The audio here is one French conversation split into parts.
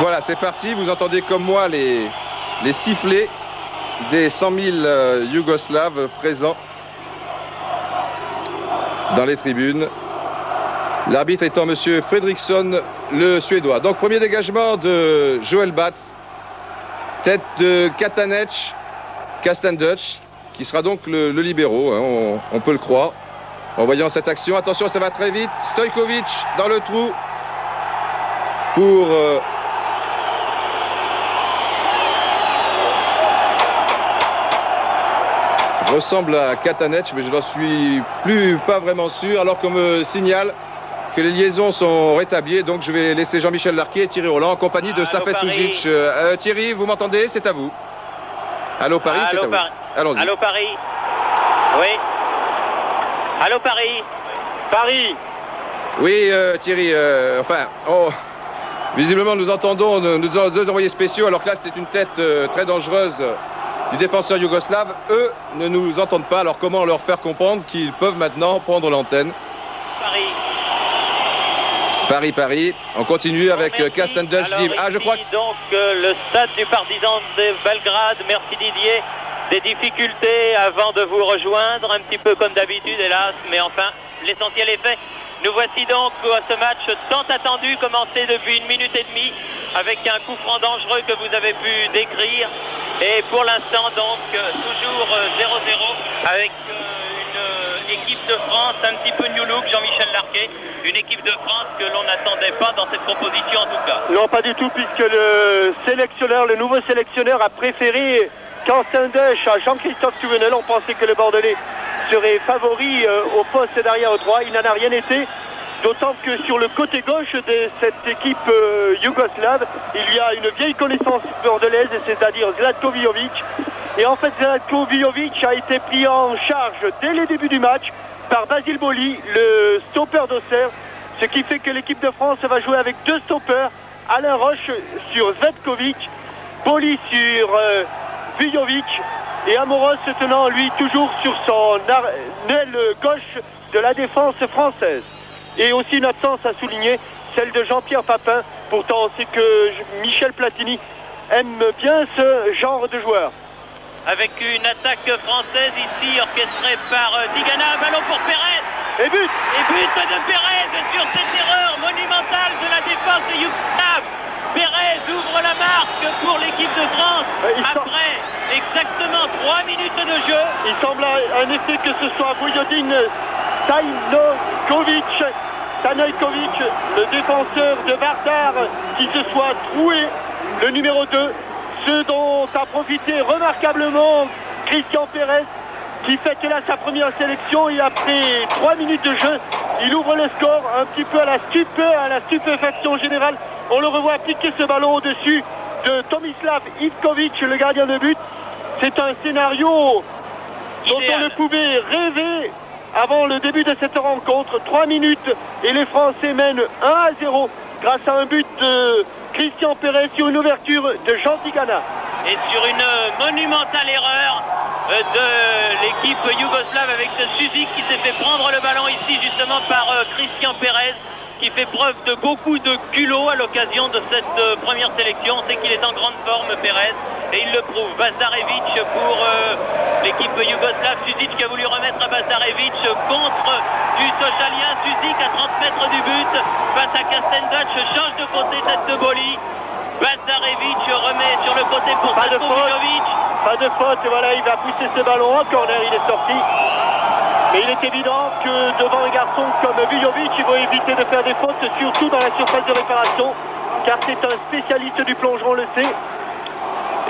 Voilà, c'est parti. Vous entendez comme moi les sifflets des 100 000 Yougoslaves présents dans les tribunes. L'arbitre étant monsieur Fredriksson, le Suédois. Donc premier dégagement de Joel Batz, tête de Kastanec, qui sera donc le libéro, hein, on peut le croire. En voyant cette action, attention, ça va très vite. Stojkovic dans le trou pour ressemble à Katanec, mais je n'en suis pas vraiment sûr, alors qu'on me signale que les liaisons sont rétablies. Donc je vais laisser Jean-Michel Larquet et Thierry Roland en compagnie de Safet Sujic. Thierry, vous m'entendez? C'est à vous. Allô Paris, c'est à vous. Allons-y. Allô Paris. Oui. Allô Paris. Paris. Oui Thierry, visiblement nous entendons nos deux envoyés spéciaux, alors que là c'était une tête très dangereuse du défenseur yougoslave. Eux ne nous entendent pas, alors comment leur faire comprendre qu'ils peuvent maintenant prendre l'antenne? Paris. On continue avec Kastanec. Je crois que... Donc le stade du Partizan de Belgrade, merci Didier. Des difficultés avant de vous rejoindre, un petit peu comme d'habitude hélas, mais enfin l'essentiel est fait. Nous voici donc à ce match tant attendu, commencé depuis 1 minute et demie, avec un coup franc dangereux que vous avez pu décrire. Et pour l'instant donc toujours 0-0 avec une équipe de France un petit peu new look, Jean-Michel Larquet. Une équipe de France que l'on n'attendait pas dans cette composition en tout cas. Non, pas du tout, puisque le nouveau sélectionneur a préféré Kastanec à Jean-Christophe Souvenel. On pensait que le Bordelais serait favori au poste d'arrière droit. Il n'en a rien été. D'autant que sur le côté gauche de cette équipe yougoslave, il y a une vieille connaissance bordelaise, c'est-à-dire Zlatko Vjovic. Et en fait, Zlatko Vjovic a été pris en charge dès les débuts du match par Basile Boli, le stopper d'Auxerre. Ce qui fait que l'équipe de France va jouer avec 2 stoppers. Alain Roche sur Zvetkovic, Boli sur Vjovic et Amoros se tenant lui toujours sur son aile gauche de la défense française. Et aussi une absence à souligner, celle de Jean-Pierre Papin. Pourtant on sait que Michel Platini aime bien ce genre de joueur. Avec une attaque française ici orchestrée par Tigana, ballon pour Pérez. Et but de Pérez sur cette erreur monumentale de la défense de Yougoslave. Pérez ouvre la marque pour l'équipe de France après exactement 3 minutes de jeu. Il semble en effet que ce soit Vujodin Stanojkovic, le défenseur de Vardar, qui se soit troué, le numéro 2, ce dont a profité remarquablement Christian Pérez, qui fête là sa première sélection, et après 3 minutes de jeu, il ouvre le score un petit peu à la stupéfaction générale. On le revoit piquer ce ballon au-dessus de Tomislav Ivkovic, le gardien de but. C'est un scénario dont on ne pouvait rêver avant le début de cette rencontre. 3 minutes et les Français mènent 1-0 grâce à un but de Christian Pérez sur une ouverture de Jean Tigana. Et sur une monumentale erreur de l'équipe yougoslave avec ce Suzik qui s'est fait prendre le ballon ici justement par Christian Pérez, qui fait preuve de beaucoup de culot à l'occasion de cette première sélection. On sait qu'il est en grande forme, Pérez, et il le prouve. Bazarevic pour l'équipe yougoslave. Suzic qui a voulu remettre à Bazarevic contre du Socialien. Suzic à 30 mètres du but face à Kastanec, change de côté, tête de Boli. Bazarevic remet sur le côté pour Zlatko Vjovic. Pas de faute, et voilà, il va pousser ce ballon en corner, il est sorti. Mais il est évident que devant un garçon comme Vjovic, il va éviter de faire des fautes, surtout dans la surface de réparation, car c'est un spécialiste du plongeon, on le sait.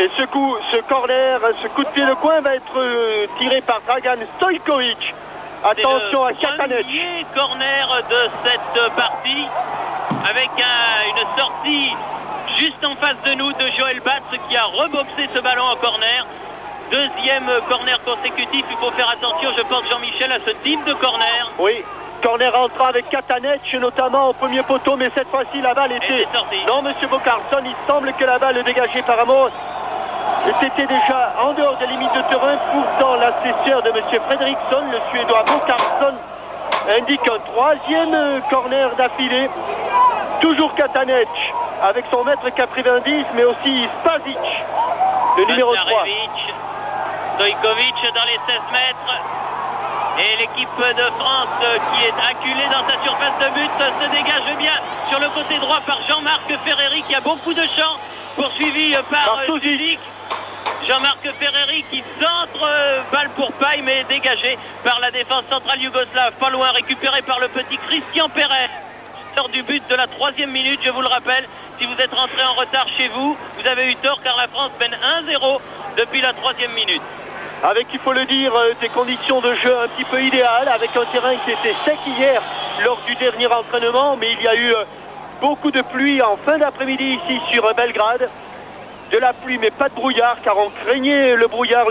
Et ce coup de pied de coin va être tiré par Dragan Stojkovic. Attention à Katanec. C'est le premier corner de cette partie, avec une sortie juste en face de nous de Joel Batz qui a reboxé ce ballon en corner. Deuxième corner consécutif, il faut faire attention, je pense, Jean-Michel, à ce type de corner. Oui, corner entrant avec Katanec, notamment au premier poteau, mais cette fois-ci la balle était... Non, monsieur Bocarson, il semble que la balle dégagée par Amos était déjà en dehors des limites de terrain. Pourtant, l'assesseur de monsieur Fredriksson, le Suédois Bocarson, indique un 3e corner d'affilée. Toujours Katanec avec son mètre 90, mais aussi Spasic, le numéro 3. Stojkovic dans les 16 mètres. Et l'équipe de France qui est acculée dans sa surface de but se dégage bien sur le côté droit par Jean-Marc Ferreri qui a beaucoup de chance, poursuivi par Suzic. Jean-Marc Ferreri qui centre, balle pour paille mais dégagé par la défense centrale yougoslave. Pas loin, récupéré par le petit Christian Pérez. Sort du but de la 3e minute, je vous le rappelle. Si vous êtes rentré en retard chez vous, vous avez eu tort car la France mène 1-0 depuis la 3e minute. Avec, il faut le dire, des conditions de jeu un petit peu idéales, avec un terrain qui était sec hier lors du dernier entraînement, mais il y a eu beaucoup de pluie en fin d'après-midi ici sur Belgrade. De la pluie mais pas de brouillard, car on craignait le brouillard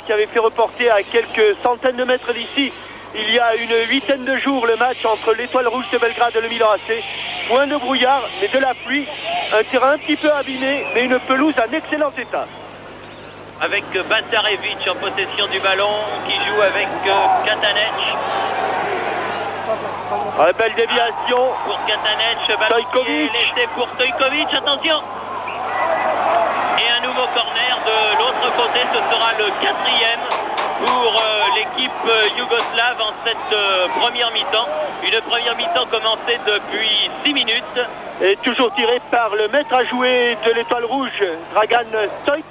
qui avait fait reporter à quelques centaines de mètres d'ici il y a une 8aine de jours le match entre l'Étoile Rouge de Belgrade et le Milan AC. Point de brouillard mais de la pluie, un terrain un petit peu abîmé mais une pelouse en excellent état. Avec Basarevic en possession du ballon qui joue avec Katanec. Belle déviation pour Katanec, ballon qui est laissé pour Stojkovic, attention. Et un nouveau corner de l'autre côté, ce sera le 4e pour l'équipe yougoslave en cette première mi-temps. Une première mi-temps commencée depuis 6 minutes. Et toujours tiré par le maître à jouer de l'Étoile Rouge, Dragan Stojkovic.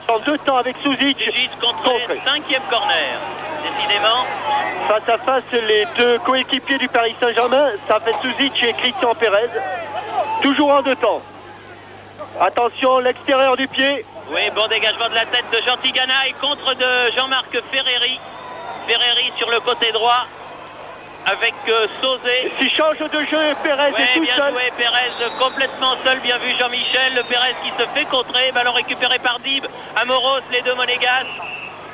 En 2 temps avec Suzic contre le 5e corner. Décidément. Face à face, les 2 coéquipiers du Paris Saint-Germain, ça fait Suzic et Christian Pérez. Toujours en 2 temps. Attention, l'extérieur du pied. Oui, bon dégagement de la tête de Jean Tigana et contre de Jean-Marc Ferreri. Ferreri sur le côté droit avec Sauzé. Qui change de jeu, Pérez est tout bien seul. Joué, Pérez complètement seul, bien vu Jean-Michel. Le Pérez qui se fait contrer, ballon récupéré par Dib, Amoros, les 2 monégasques.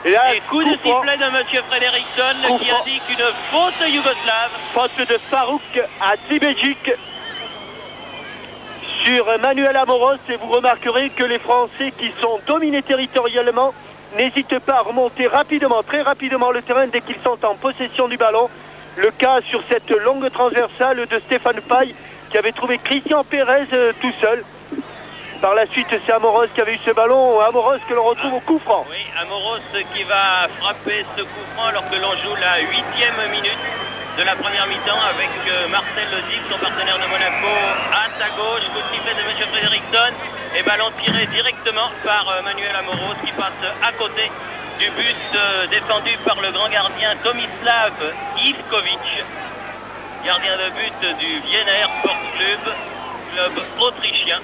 Et coup de sifflet de M. Frederiksson qui indique une faute yougoslave. Faute de Farouk à Dibedjic sur Manuel Amoros, et vous remarquerez que les Français qui sont dominés territorialement n'hésitent pas à remonter rapidement, très rapidement le terrain dès qu'ils sont en possession du ballon. Le cas sur cette longue transversale de Stéphane Paille qui avait trouvé Christian Pérez tout seul. Par la suite, c'est Amoros qui avait eu ce ballon. Amoros que l'on retrouve au coup franc. Oui, Amoros qui va frapper ce coup franc alors que l'on joue la 8e minute de la première mi-temps avec Marcel Lozig, son partenaire de Monaco, à sa gauche. Coup de sifflet de M. Frederiksson et ballon tiré directement par Manuel Amoros qui passe à côté du but défendu par le grand gardien Tomislav Ivkovic, gardien de but du Wiener Sport Club, club autrichien.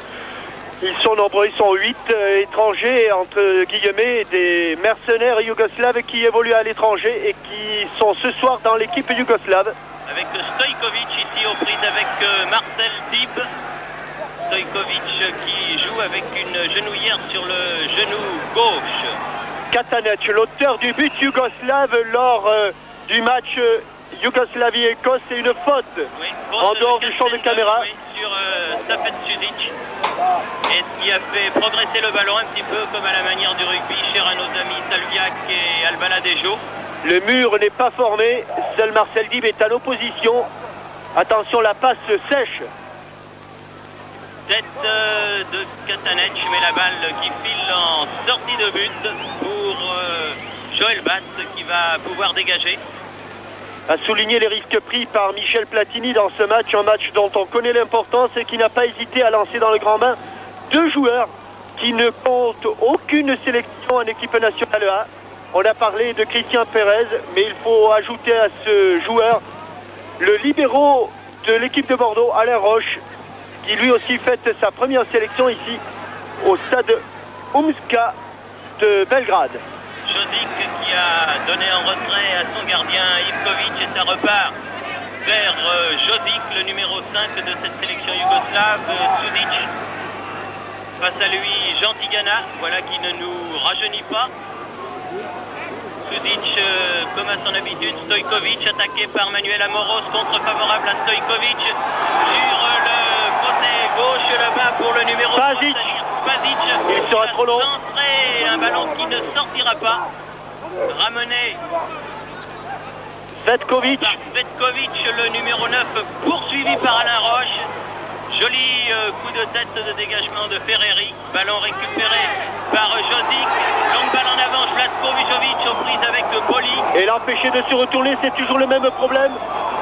Ils sont nombreux, ils sont 8 étrangers, entre guillemets, des mercenaires yougoslaves qui évoluent à l'étranger et qui sont ce soir dans l'équipe yougoslave. Avec Stojkovic ici aux prises avec Marcel Dib. Stojkovic qui joue avec une genouillère sur le genou gauche. Katanec, l'auteur du but yougoslave lors du match Yougoslavie-Écosse, c'est une faute en dehors du champ de caméra. Sur Safet Suzic. Et ce qui a fait progresser le ballon un petit peu comme à la manière du rugby, cher à nos amis Salviak et Albaladejo. Le mur n'est pas formé, seul Marcel Dib est à l'opposition. Attention, la passe sèche. Tête de Katanec, mais la balle qui file en sortie de but pour Joël Bass qui va pouvoir dégager. A souligné les risques pris par Michel Platini dans ce match, un match dont on connaît l'importance et qui n'a pas hésité à lancer dans le grand bain 2 joueurs qui ne comptent aucune sélection en équipe nationale A. On a parlé de Christian Pérez, mais il faut ajouter à ce joueur le libéro de l'équipe de Bordeaux, Alain Roche, qui lui aussi fête sa première sélection ici au stade Umska de Belgrade. Jodic qui a donné un retrait à son gardien Ivkovic et ça repart vers Jodic, le numéro 5 de cette sélection yougoslave. Suzic, face à lui Jean Tigana, voilà qui ne nous rajeunit pas. Suzic comme à son habitude. Stojkovic attaqué par Manuel Amoros, contre favorable à Stojkovic sur le côté gauche, là-bas pour le numéro 3. Spasic, il sera trop long. Un ballon qui ne sortira pas. Ramené Vetkovic. Vetkovic, le numéro 9, poursuivi par Alain Roche. Joli coup de tête de dégagement de Ferreri. Ballon récupéré par Josic. Longue balle en avant, Vlatko Vujovic aux prises avec Boli. Et l'empêcher de se retourner, c'est toujours le même problème.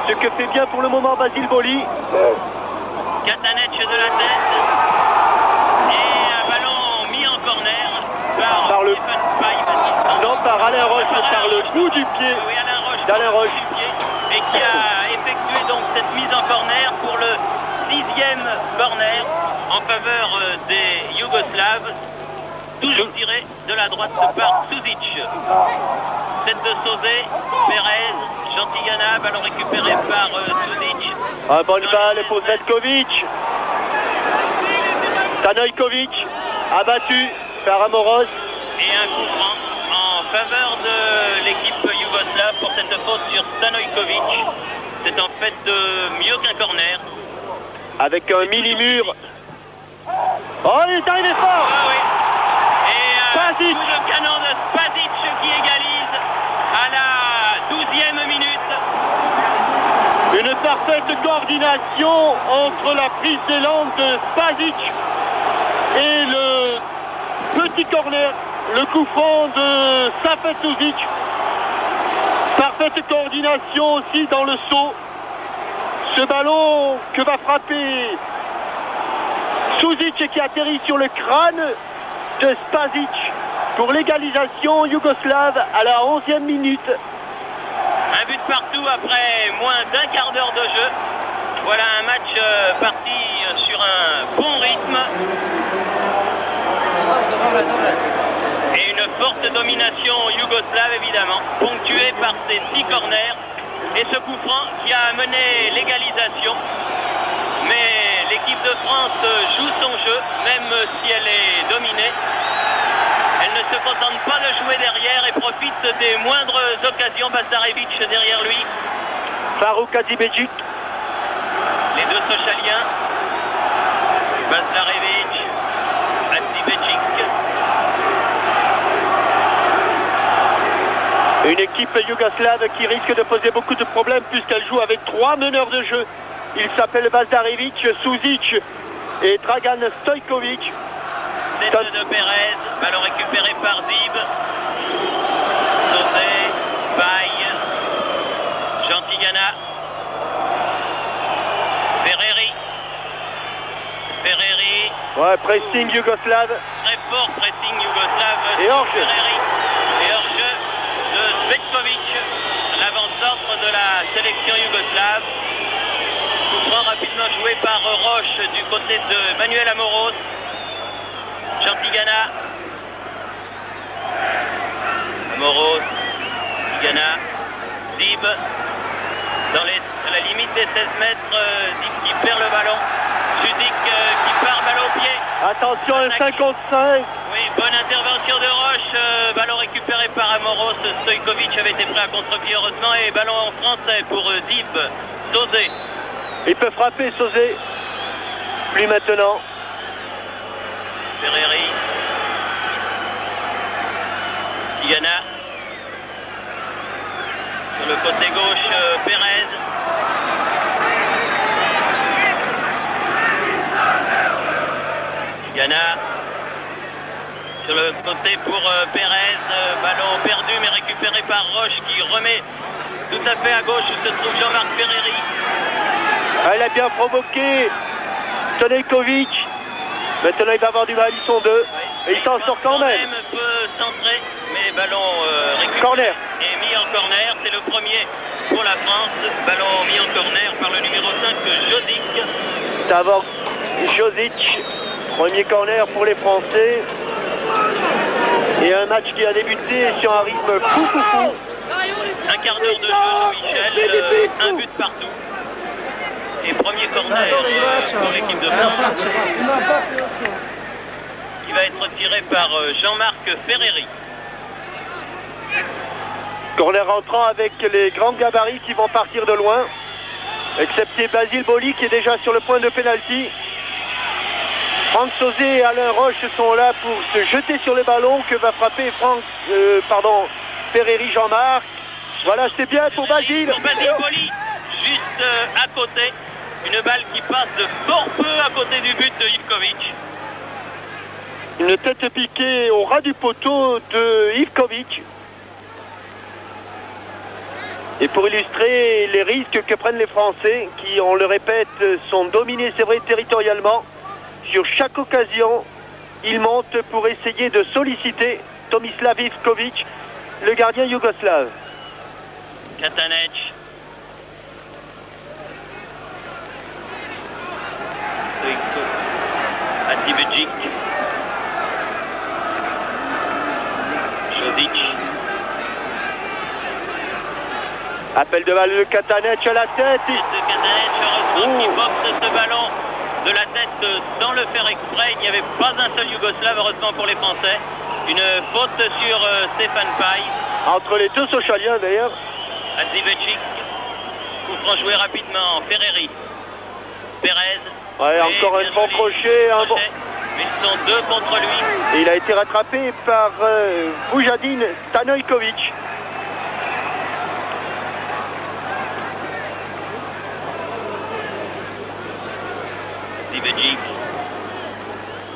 Ce que fait bien pour le moment Basile Boli. Katanec de la tête. Et un ballon mis en corner par le... Stephen Paille. Non, par Alain Roche, par le bout du pied. Oui, Alain Roche, d'Alain Roche. Du pied, et qui a effectué donc cette mise en corner pour le 6e corner en faveur des Yougoslaves. Toujours tiré de la droite par Suzic. Tête de Sauzé, Perez, Jantigana, ballon récupéré par Suzic. Un bonne balle pour Zetkovic. Stanojkovic abattu par Amoros. Et un coup franc en faveur de l'équipe yougoslave pour cette faute sur Stanojkovic. C'est en fait mieux qu'un corner. Avec un mini-mur. Oh, il est arrivé fort. Ah oui. Et Spasic. le canon de Spasic qui égalise à la 12e minute. Une parfaite coordination entre la prise d'élan de Spasic et le petit corner, le coup franc de Safet Suzic. Parfaite coordination aussi dans le saut. Ce ballon que va frapper Suzic qui atterrit sur le crâne de Spasic pour l'égalisation yougoslave à la 11e minute. Un but partout après moins d'un quart d'heure de jeu. Voilà un match parti sur un bon rythme. Et une forte domination yougoslave évidemment, ponctuée par ces 6 corners. Et ce coup franc qui a amené l'égalisation. Mais l'équipe de France joue son jeu, même si elle est dominée. Elle ne se contente pas de jouer derrière et profite des moindres occasions. Bazdarevic derrière lui. Farouk Hadzibejic. Les deux Sochaliens. Bazdarevic, Hadzibejic. Une équipe yougoslave qui risque de poser beaucoup de problèmes puisqu'elle joue avec 3 meneurs de jeu. Il s'appelle Bazdarevic, Suzic et Dragan Stojkovic. Tête de Perez, ballon récupéré par Zib. Sauzé, Paille, Jantigana, Ferreri. Ouais, pressing yougoslave. Très fort pressing yougoslave. Et hors-jeu. Ferreri. Et hors-jeu de Svetkovic, l'avant-centre de la sélection yougoslave. Coup franc rapidement joué par Roche du côté de Manuel Amoros. Jantigana. Amoros. Tigana. Zib. À la limite des 16 mètres, Zib qui perd le ballon. Suzic qui part, balle au pied. Attention, un 5 contre 5. Oui, bonne intervention de Roche. Ballon récupéré par Amoros. Stojkovic avait été pris à contre-pied heureusement. Et ballon en français pour Zib. Sauzé. Il peut frapper Sauzé. Plus maintenant. Ferreri. Tigana. Sur le côté gauche, Perez. Tigana. Sur le côté pour Perez. Ballon perdu mais récupéré par Roche qui remet tout à fait à gauche où se trouve Jean-Marc Ferreri. Elle a bien provoqué Stanojkovic. Maintenant il va avoir du mal, ils sont deux. Oui. Et il s'en sort quand même. Peut centrer, mais ballon récupéré Corner. et mis en corner. C'est le premier pour la France. Ballon mis en corner par le numéro 5, Josic. D'abord Josic. Premier corner pour les Français. Et un match qui a débuté sur un rythme fou. Un quart d'heure de jeu, Michel. Un but partout. Et premier corner pour l'équipe de France. Qui va être tiré par Jean-Marc Ferreri. Corner entrant avec les grands gabarits qui vont partir de loin. Excepté Basile Boli qui est déjà sur le point de pénalty. Franck Sauzé et Alain Roche sont là pour se jeter sur le ballon que va frapper Ferreri Jean-Marc. Voilà, c'est bien pour Basile. Pour Basile Boli, juste à côté. Une balle qui passe de fort peu à côté du but de Ivkovic. Une tête piquée au ras du poteau de Ivkovic. Et pour illustrer les risques que prennent les Français, qui, on le répète, sont dominés, c'est vrai, territorialement, sur chaque occasion, ils montent pour essayer de solliciter Tomislav Ivkovic, le gardien yougoslave. Katanec. Atibejic. Jodic. Appel de balle de Katanec à la tête. De Katanec, heureusement qui boxe ce ballon de la tête sans le faire exprès. Il n'y avait pas un seul Yougoslave, heureusement pour les Français. Une faute sur Stefan Paj. Entre les deux Sochaliens d'ailleurs. Atibejic. Coup franc joué rapidement. Ferreri. Perez. Ouais, encore un bon crochet. Mais ils sont deux contre lui. Et il a été rattrapé par Vujadin Stanojkovic. Atibejic.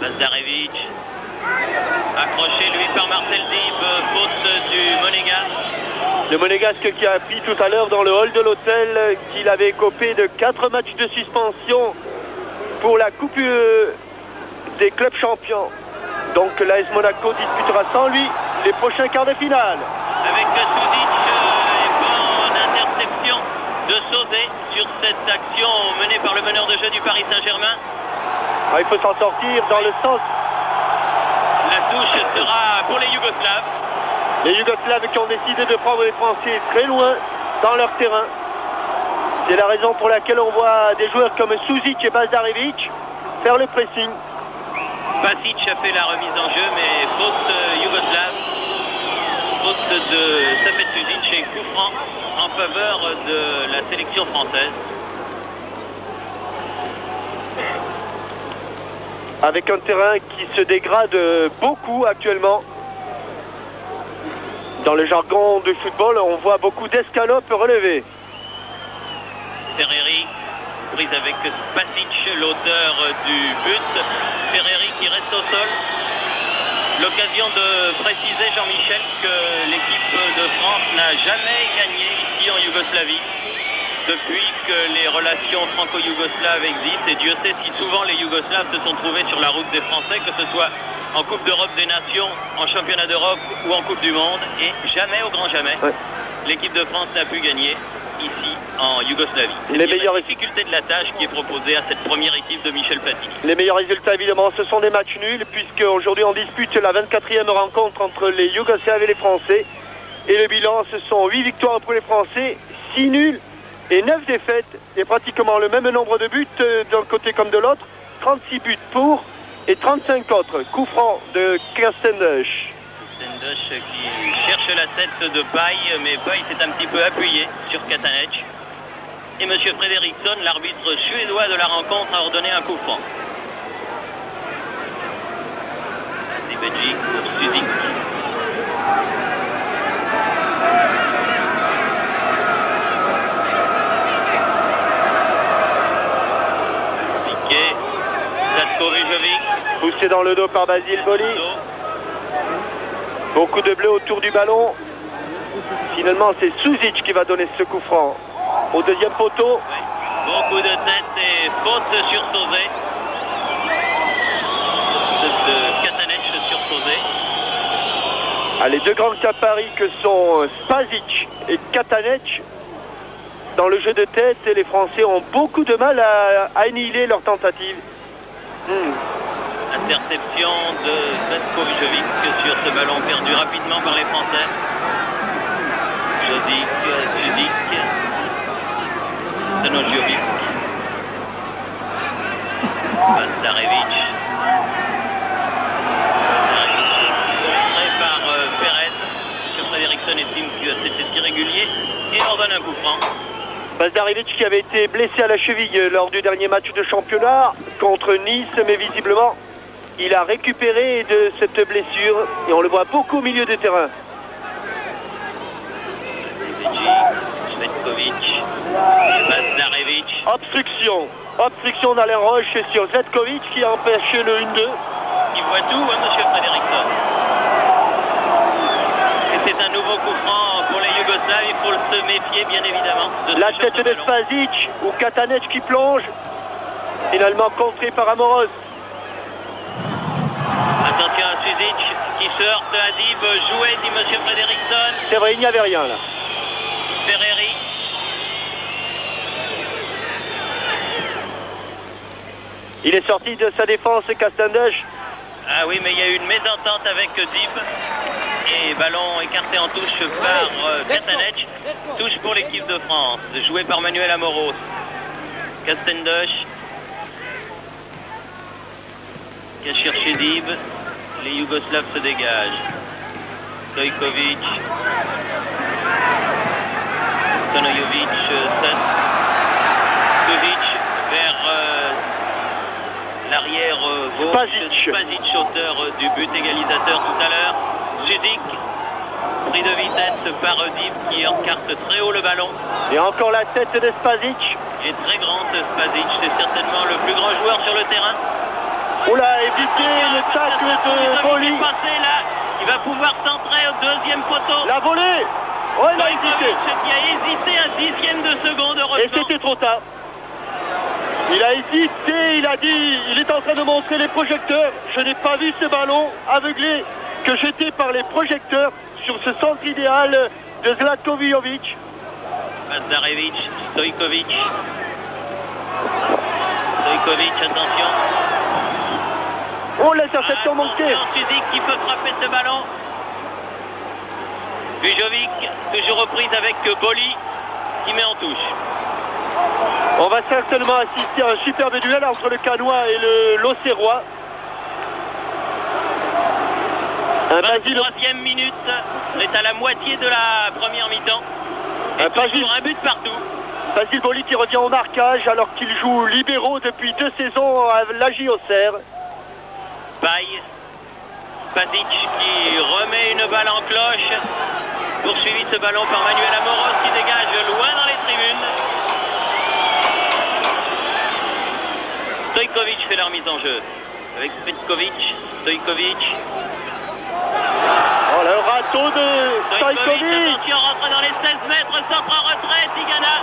Bazdarevic. Accroché lui par Marcel Dib. Faute du Monégasque. Le Monégasque qui a appris tout à l'heure dans le hall de l'hôtel qu'il avait écopé de 4 matchs de suspension pour la Coupe des clubs champions. Donc l'AS Monaco disputera sans lui les prochains quarts de finale. Avec Suzic et bonne interception de Sosé sur cette action menée par le meneur de jeu du Paris Saint-Germain. Il faut s'en sortir dans le sens. La touche sera pour les Yougoslaves. Les Yougoslaves qui ont décidé de prendre les Français très loin dans leur terrain. C'est la raison pour laquelle on voit des joueurs comme Suzic et Bazdarevic faire le pressing. Basic a fait la remise en jeu, mais faute yougoslave. Faute de Safet Suzic et coup franc en faveur de la sélection française. Avec un terrain qui se dégrade beaucoup actuellement. Dans le jargon de football, on voit beaucoup d'escalopes relevées. Ferreri, prise avec Spasic, l'auteur du but. Ferreri qui reste au sol. L'occasion de préciser, Jean-Michel, que l'équipe de France n'a jamais gagné ici en Yougoslavie depuis que les relations franco-yougoslaves existent. Et Dieu sait si souvent les Yougoslaves se sont trouvés sur la route des Français, que ce soit en Coupe d'Europe des Nations, en Championnat d'Europe ou en Coupe du Monde. Et jamais, au grand jamais, l'équipe de France n'a pu gagner ici en Yougoslavie. C'est la difficulté de la tâche qui est proposée à cette première équipe de Michel Platini. Les meilleurs résultats évidemment ce sont des matchs nuls, puisque aujourd'hui on dispute la 24e rencontre entre les Yougoslaves et les Français, et le bilan ce sont 8 victoires pour les Français, 6 nuls et 9 défaites, et pratiquement le même nombre de buts d'un côté comme de l'autre, 36 buts pour et 35 contre. Coup franc de Kerstendush. Qui cherche la tête de Paj, mais Paj s'est un petit peu appuyé sur Katanec. Et M. Fredriksson, l'arbitre suédois de la rencontre, a ordonné un coup franc. Atibejic pour Suzic. Piqué. Zlatko Vujovic. Poussé dans le dos par Basile Boli. Beaucoup de bleu autour du ballon. Finalement, c'est Suzic qui va donner ce coup franc. Au deuxième poteau. Oui. Beaucoup de tête et faute sur Sosé. De Katanec sur Sosé. Les deux grands caparis que sont Spasic et Katanec. Dans le jeu de tête, les Français ont beaucoup de mal à annihiler leur tentative. Interception de Zlatko Vujovic sur ce ballon perdu rapidement par les Français. Jodic, Suzic, Stanojkovic, Bazdarevic. Contré par Perez. M. Fredriksson estime que c'est irrégulier et ordonne un coup franc. Bazdarevic qui avait été blessé à la cheville lors du dernier match de championnat contre Nice, mais visiblement il a récupéré de cette blessure et on le voit beaucoup au milieu du terrain. Svetkovic, Bazdarevic, Obstruction d'Alain Roche sur Zetkovic qui a empêché le 1-2. Il voit tout, hein, monsieur Frédéricsson. Et c'est un nouveau coup franc pour les Yougoslaves. Il faut se méfier, bien évidemment. La tête de Spasic ou Katanec qui plonge. Finalement contré par Amoros. Attention à Suzic qui se heurte à Dib. Joué, dit monsieur Frédéricsson. C'est vrai, il n'y avait rien là. Ferreri. Il est sorti de sa défense, Castendush. Ah oui, mais il y a eu une mésentente avec Dib. Et ballon écarté en touche par Katanec. Touche pour l'équipe de France, joué par Manuel Amoros. Castendush qui a cherché Dib. Les Yougoslaves se dégagent. Stojkovic. Stanojevic. Suzic vers l'arrière gauche. Spasic, auteur du but égalisateur tout à l'heure. Suzic, pris de vitesse par Dib qui encarte très haut le ballon. Et encore la tête de Spasic. Et très grand Spasic, c'est certainement le plus grand joueur sur le terrain. Oula, éviter le tacle de Boli. Il va pouvoir centrer au deuxième poteau. La volée. Oh, il a hésité. Qui a hésité un dixième de seconde, heureusement. Et c'était trop tard. Il a hésité, il a dit, il est en train de montrer les projecteurs. Je n'ai pas vu ce ballon aveuglé que jeté par les projecteurs sur ce centre idéal de Zlatko Jovic. Bazdarevic, Stojkovic. Stojkovic, attention. Oh, l'interception manquée. Suzic qui peut frapper ce ballon. Bujovic, toujours reprise avec Boli, qui met en touche. On va certainement assister à un superbe duel entre le Canois et l'Auxerrois. 23e minute, on est à la moitié de la première mi-temps. Et toujours un but partout. Basile Boli qui revient au marquage alors qu'il joue libéraux depuis 2 saisons à l'AJ Auxerre. Paille, Spasic qui remet une balle en cloche. Poursuivi ce ballon par Manuel Amoros qui dégage loin dans les tribunes. Stojkovic fait la remise en jeu avec Petkovic. Stojkovic. Oh, le râteau de Stojkovic. Attention, rentre dans les 16 mètres, centre en retrait, Tigana.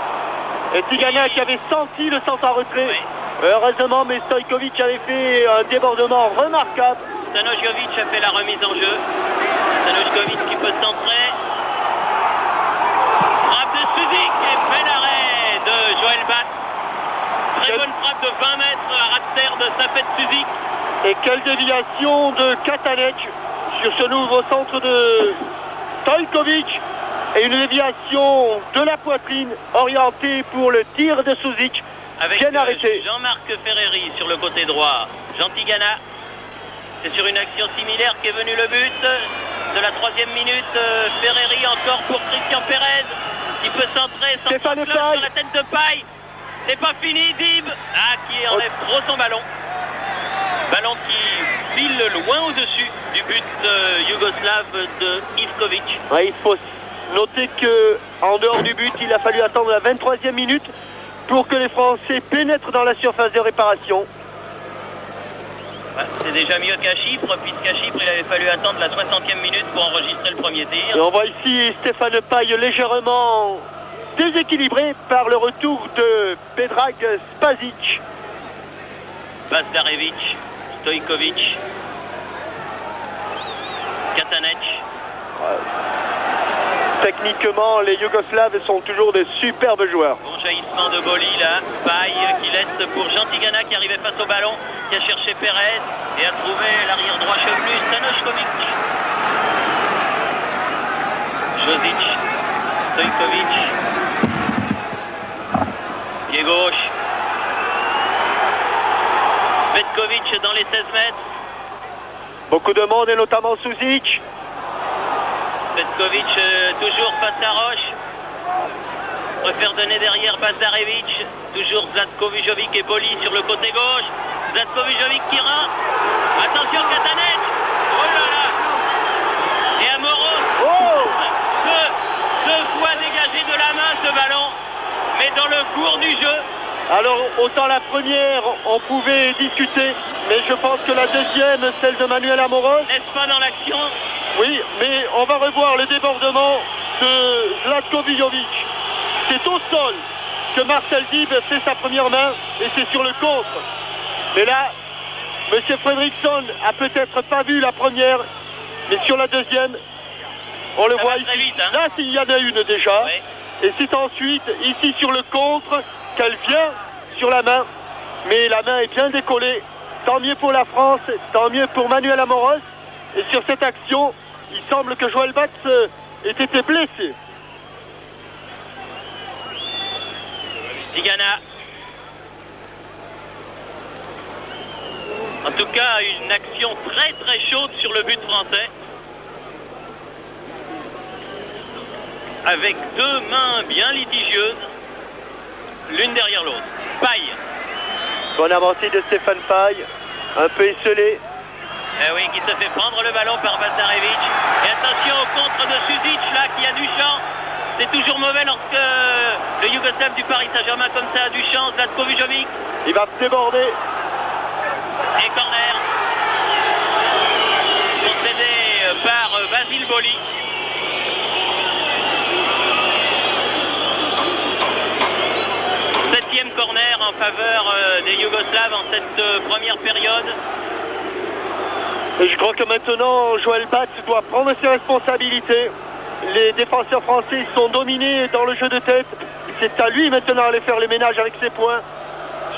Et Tigana qui avait senti le centre en retrait. Oui. Heureusement, mais Stojkovic avait fait un débordement remarquable. Stanojevic a fait la remise en jeu. Stanojevic qui peut centrer. Frappe de Suzic et bel arrêt de Joël Bat. Très bonne frappe de 20 mètres à ras de terre de Safet Suzic. Et quelle déviation de Katanec sur ce nouveau centre de Stojkovic. Et une déviation de la poitrine orientée pour le tir de Suzic. Avec bien arrêté. Jean-Marc Ferreri sur le côté droit. Jean Tigana. C'est sur une action similaire qu'est venu le but de la 3e minute. Ferreri encore pour Christian Pérez qui peut centrer sans cloche sur la tête de Paille. C'est pas fini, Dib. Ah, qui enlève trop son ballon. Ballon qui file loin au-dessus du but yougoslave de Ivkovic. Ouais, il faut noter qu'en dehors du but, il a fallu attendre la 23e minute pour que les Français pénètrent dans la surface de réparation. C'est déjà mieux qu'à Chypre, puisqu'à Chypre, il avait fallu attendre la 60e minute pour enregistrer le premier tir. Et on voit ici Stéphane Paille légèrement déséquilibré par le retour de Predrag Spasic. Bazdarevic, Stojkovic, Katanec. Techniquement, les Yougoslaves sont toujours de superbes joueurs. Bon jaillissement de Boli là, Paille qui laisse pour Jean Tigana qui arrivait face au ballon, qui a cherché Pérez et a trouvé l'arrière droit chevelu Stanojevic. Josic, Stojkovic, pied gauche. Petkovic dans les 16 mètres. Beaucoup de monde et notamment Suzic. Petkovic toujours face à Roche. Préfère donner derrière Bazdarevic. Toujours Zlatko Vujovic et Boli sur le côté gauche. Zlatko Vujovic qui rentre. Attention Katanec. Oh là là. Et Amoros. Deux fois dégagé de la main ce ballon. Mais dans le cours du jeu, Alors, autant la première, on pouvait discuter, mais je pense que la deuxième, celle de Manuel Amoros... N'est-ce pas dans l'action? Oui, mais on va revoir le débordement de Zlatko Vijovic. C'est au sol que Marcel Dib fait sa première main et c'est sur le contre. Mais là, M. Fredriksson a peut-être pas vu la première, mais sur la deuxième, on le Ça voit va ici. très vite, hein. Là, il y en a une déjà. Oui. Et c'est ensuite, ici sur le contre, qu'elle vient sur la main. Mais la main est bien décollée. Tant mieux pour la France, tant mieux pour Manuel Amoros. Et sur cette action, il semble que Joël Batz ait été blessé. Tigana. En tout cas, une action très très chaude sur le but français. Avec deux mains bien litigieuses, l'une derrière l'autre. Paille. Bonne avancée de Stéphane Paille, un peu esselé. Eh oui, qui se fait prendre le ballon par Bazarevic. Et attention au contre de Suzic là qui a du champ. C'est toujours mauvais lorsque le Yougoslave du Paris Saint-Germain comme ça a du champ. Zlatko Vijovic. Il va déborder. Et corner. Concédé par Basile Boli. Septième corner en faveur des Yougoslaves en cette première période. Et je crois que maintenant, Joël Batz doit prendre ses responsabilités. Les défenseurs français sont dominés dans le jeu de tête. C'est à lui maintenant d'aller faire les ménages avec ses points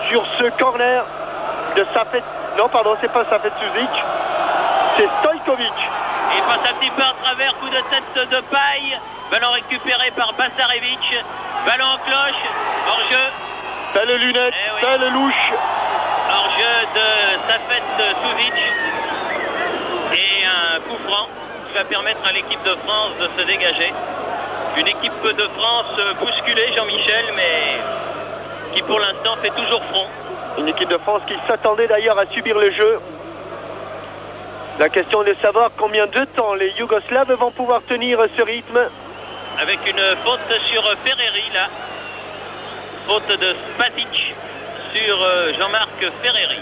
sur ce corner de Safet. Non, pardon, c'est pas Safet Suzic. C'est Stojkovic. Il passe un petit peu à travers, coup de tête de Paille. Ballon récupéré par Bazarevic. Ballon en cloche, hors-jeu. Belle lunette, Eh oui. belle louche. Hors-jeu de Safet Suzic. Et un coup franc qui va permettre à l'équipe de France de se dégager. Une équipe de France bousculée, Jean-Michel, mais qui pour l'instant fait toujours front. Une équipe de France qui s'attendait d'ailleurs à subir le jeu. La question est de savoir combien de temps les Yougoslaves vont pouvoir tenir ce rythme. Avec une faute sur Ferreri là. Faute de Spasic sur Jean-Marc Ferreri.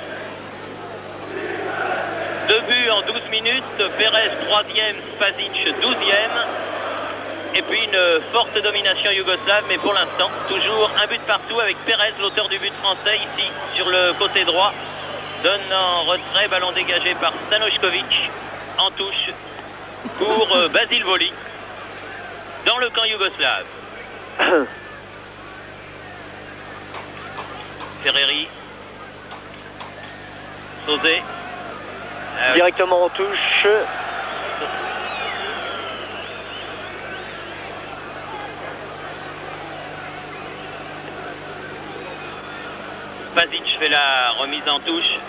2 buts en 12 minutes, Perez 3e, Spasic 12e. Et puis une forte domination yougoslave, mais pour l'instant, toujours un but partout avec Perez, l'auteur du but français, ici sur le côté droit. Donne en retrait, ballon dégagé par Stanošković, en touche pour Basile Boli, dans le camp yougoslave. Ferreri, Sauzé. Directement en touche. Spasic fait la remise en touche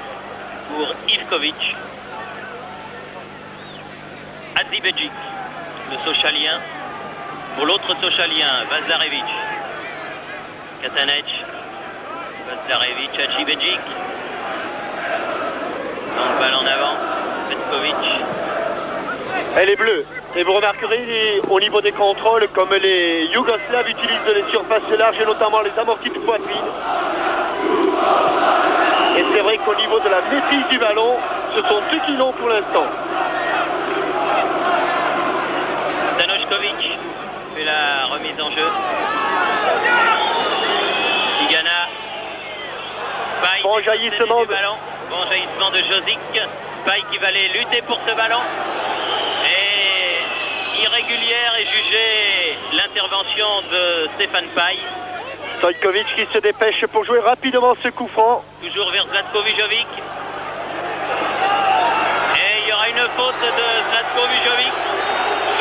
pour Ivkovic. Hadzibedzic, le Sochalien. Pour l'autre Sochalien, Bazarevic. Katanec. Bazarevic, Hadzibedzic. Donc balle en avant. Petkovic. Elle est bleue. Et vous remarquerez au niveau des contrôles, comme les Yougoslaves utilisent les surfaces larges et notamment les amortis de poitrine. Et c'est vrai qu'au niveau de la maîtrise du ballon, ce sont eux qui l'ont pour l'instant. Stanošković fait la remise en jeu. Tigana. Paille Bon jaillissement du ballon. Bon jaillissement de Josic. Paille qui va aller lutter pour ce ballon. Et irrégulière est jugée l'intervention de Stéphane Paille. Stojkovic qui se dépêche pour jouer rapidement ce coup franc. Toujours vers Zlatko Vijovic. Et il y aura une faute de Zlatko Vijovic.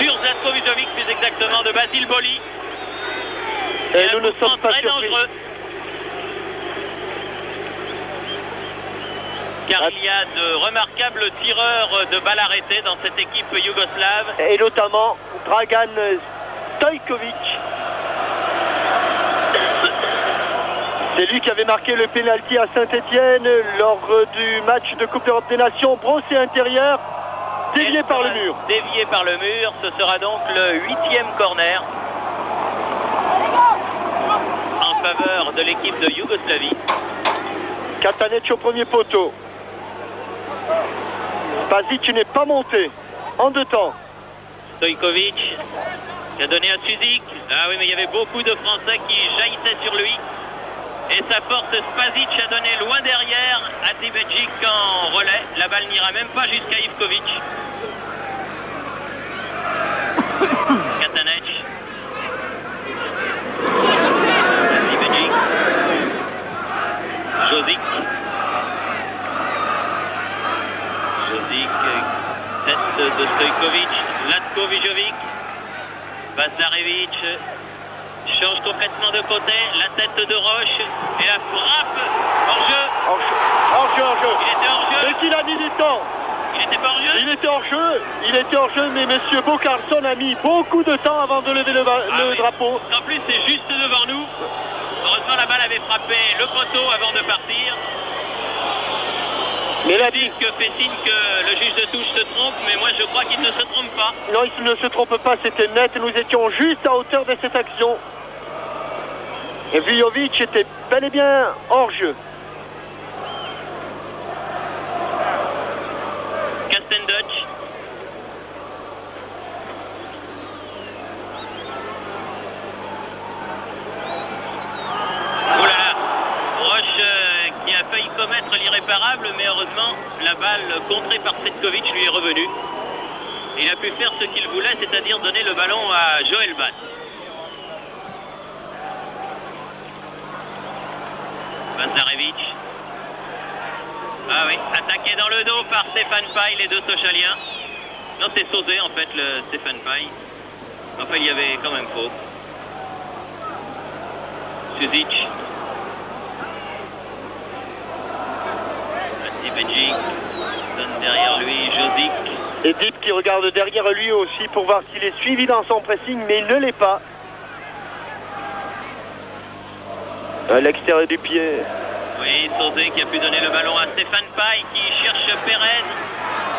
Sur Zlatko Vijovic, plus exactement, de Basile Boli. Et un nous ne coup franc sommes pas très surpris. dangereux. Car il y a de remarquables tireurs de balles arrêtées dans cette équipe yougoslave. Et notamment Dragan Stojkovic. C'est lui qui avait marqué le pénalty à Saint-Etienne lors du match de Coupe d'Europe des Nations. Brossé intérieur, dévié par le mur. Dévié par le mur, ce sera donc le 8e corner. En faveur de l'équipe de Yougoslavie. Katanec au premier poteau. Spasic n'est pas monté. En deux temps. Stojkovic qui a donné à Suzik. Ah oui, mais il y avait beaucoup de Français qui jaillissaient sur lui. Et sa force, Spasic a donné loin derrière à Dibejic en relais. La balle n'ira même pas jusqu'à Ivkovic. Katanec. Dibejic. Jozic. Jozic, tête de Stojkovic. Latko Vijovic. Bazarevic change complètement de côté, la tête de Roche et la frappe hors-jeu. Hors-jeu. Il était hors-jeu. Mais qu'il a mis du temps. Il était pas hors-jeu. Il était hors-jeu, mais M. Bocarson a mis beaucoup de temps avant de lever le drapeau. En plus, c'est juste devant nous. Heureusement, la balle avait frappé le poteau avant de partir. Mais là, dit que fait signe que le juge de touche se trompe, mais moi je crois qu'il ne se trompe pas. Non, il ne se trompe pas, c'était net. Nous étions juste à hauteur de cette action. Et Vujovic était bel et bien hors jeu. Kastendoc. Oh là là, Roche qui a failli commettre l'irréparable, mais heureusement la balle contrée par Petkovic lui est revenue. Il a pu faire ce qu'il voulait, c'est-à-dire donner le ballon à Joël Bat. Bazarevic. Ah oui, attaqué dans le dos par Stéphane Paille, les deux Sochaliens. Non, c'est Sauzé en fait, le Stéphane Paille. Enfin, il y avait quand même faute. Suzic. Dibejic donne derrière lui Jozic. Et Dip qui regarde derrière lui aussi pour voir s'il est suivi dans son pressing, mais il ne l'est pas. À l'extérieur du pied. Oui, Sauzé qui a pu donner le ballon à Stéphane Paille qui cherche Pérez.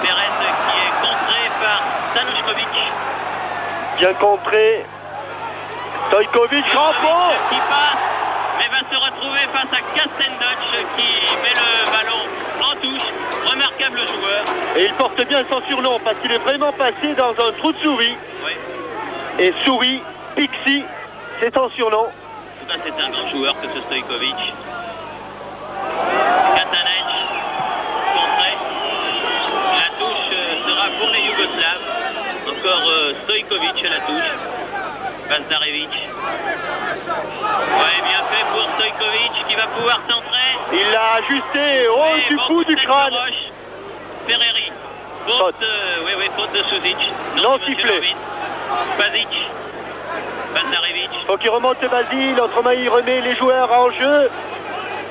Pérez qui est contré par Stanushkovic. Bien contré. Stojkovic, crampon qui passe, mais va se retrouver face à Kastendoc qui met le ballon en touche. Remarquable joueur. Et il porte bien son surnom parce qu'il est vraiment passé dans un trou de souris. Oui. Et souris, Pixie, c'est son surnom. Ça, c'est un grand joueur que ce Stojkovic. Katanec, contré. La touche sera pour les Yougoslaves. Encore Stojkovic à la touche. Bazarevic. Ouais, bien fait pour Stojkovic qui va pouvoir centrer. Il l'a ajusté au haut du bout du crâne. Ferreri. Faute, faute de Suzic. Non sifflé. Spasic. Bazarevic. Faut qu'il remonte Basile, autrement il remet les joueurs en jeu.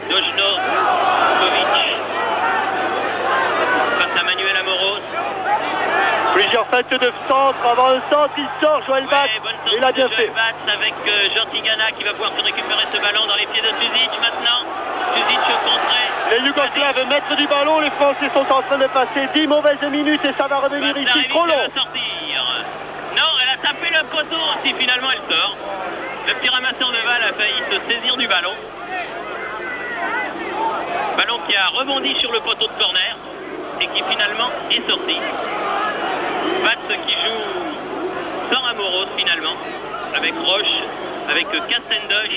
Dojno. Kovic. Face à Manuel Amoros. Plusieurs fêtes de centre, avant un centre, il sort, Joël Bat, il a bien fait. Bat avec Jortigana qui va pouvoir se récupérer ce ballon dans les pieds de Suzic maintenant. Suzic contré. Les Yougoslaves mettent du ballon, les Français sont en train de passer 10 mauvaises minutes et ça va revenir ici trop long. Non, elle a tapé le poteau aussi, finalement elle sort. Le petit ramasseur de balle a failli se saisir du ballon. Ballon qui a rebondi sur le poteau de corner et qui finalement est sorti. Bats qui joue sans Amoros finalement, avec Roche, avec Kastendoc,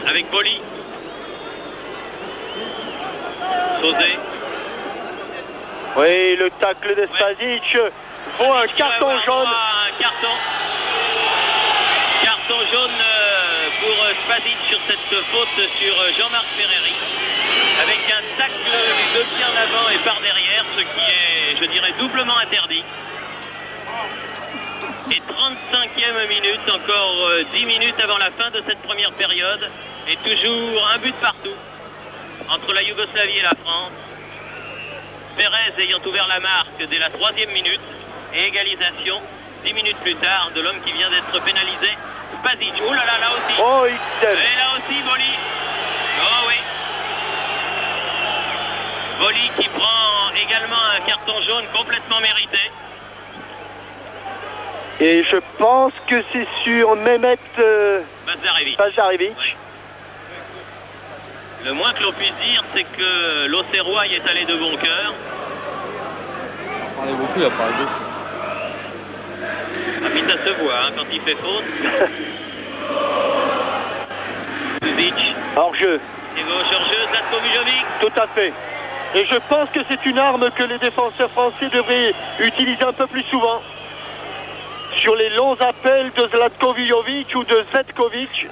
avec Boli, Sauzé. Oui, le tacle de Spasic vaut un carton jaune. Un carton jaune pour Spasic sur cette faute sur Jean-Marc Ferreri. Avec un tacle de pied en avant et par derrière, ce qui est, je dirais, doublement interdit. Et 35e minute, encore 10 minutes avant la fin de cette première période. Et toujours un but partout entre la Yougoslavie et la France. Pérez ayant ouvert la marque dès la 3e minute. Et égalisation 10 minutes plus tard de l'homme qui vient d'être pénalisé, Spasic. Oh là là, là aussi. Oh, et là aussi, Boli. Oh oui. Boli qui prend également un carton jaune complètement mérité. Et je pense que c'est sur Mehmet Bazarevic. Oui. Le moins que l'on puisse dire, c'est que l'Auxerrois y est allé de bon cœur. On parlait beaucoup, il a parlé beaucoup. Ah, puis ça se voit hein, quand il fait faute. Suzic. Hors-jeu. Et gauche hors-jeu, Zlatko Vujovic. Tout à fait. Et je pense que c'est une arme que les défenseurs français devraient utiliser un peu plus souvent. Sur les longs appels de Zlatko Vujovic ou de Zetkovic,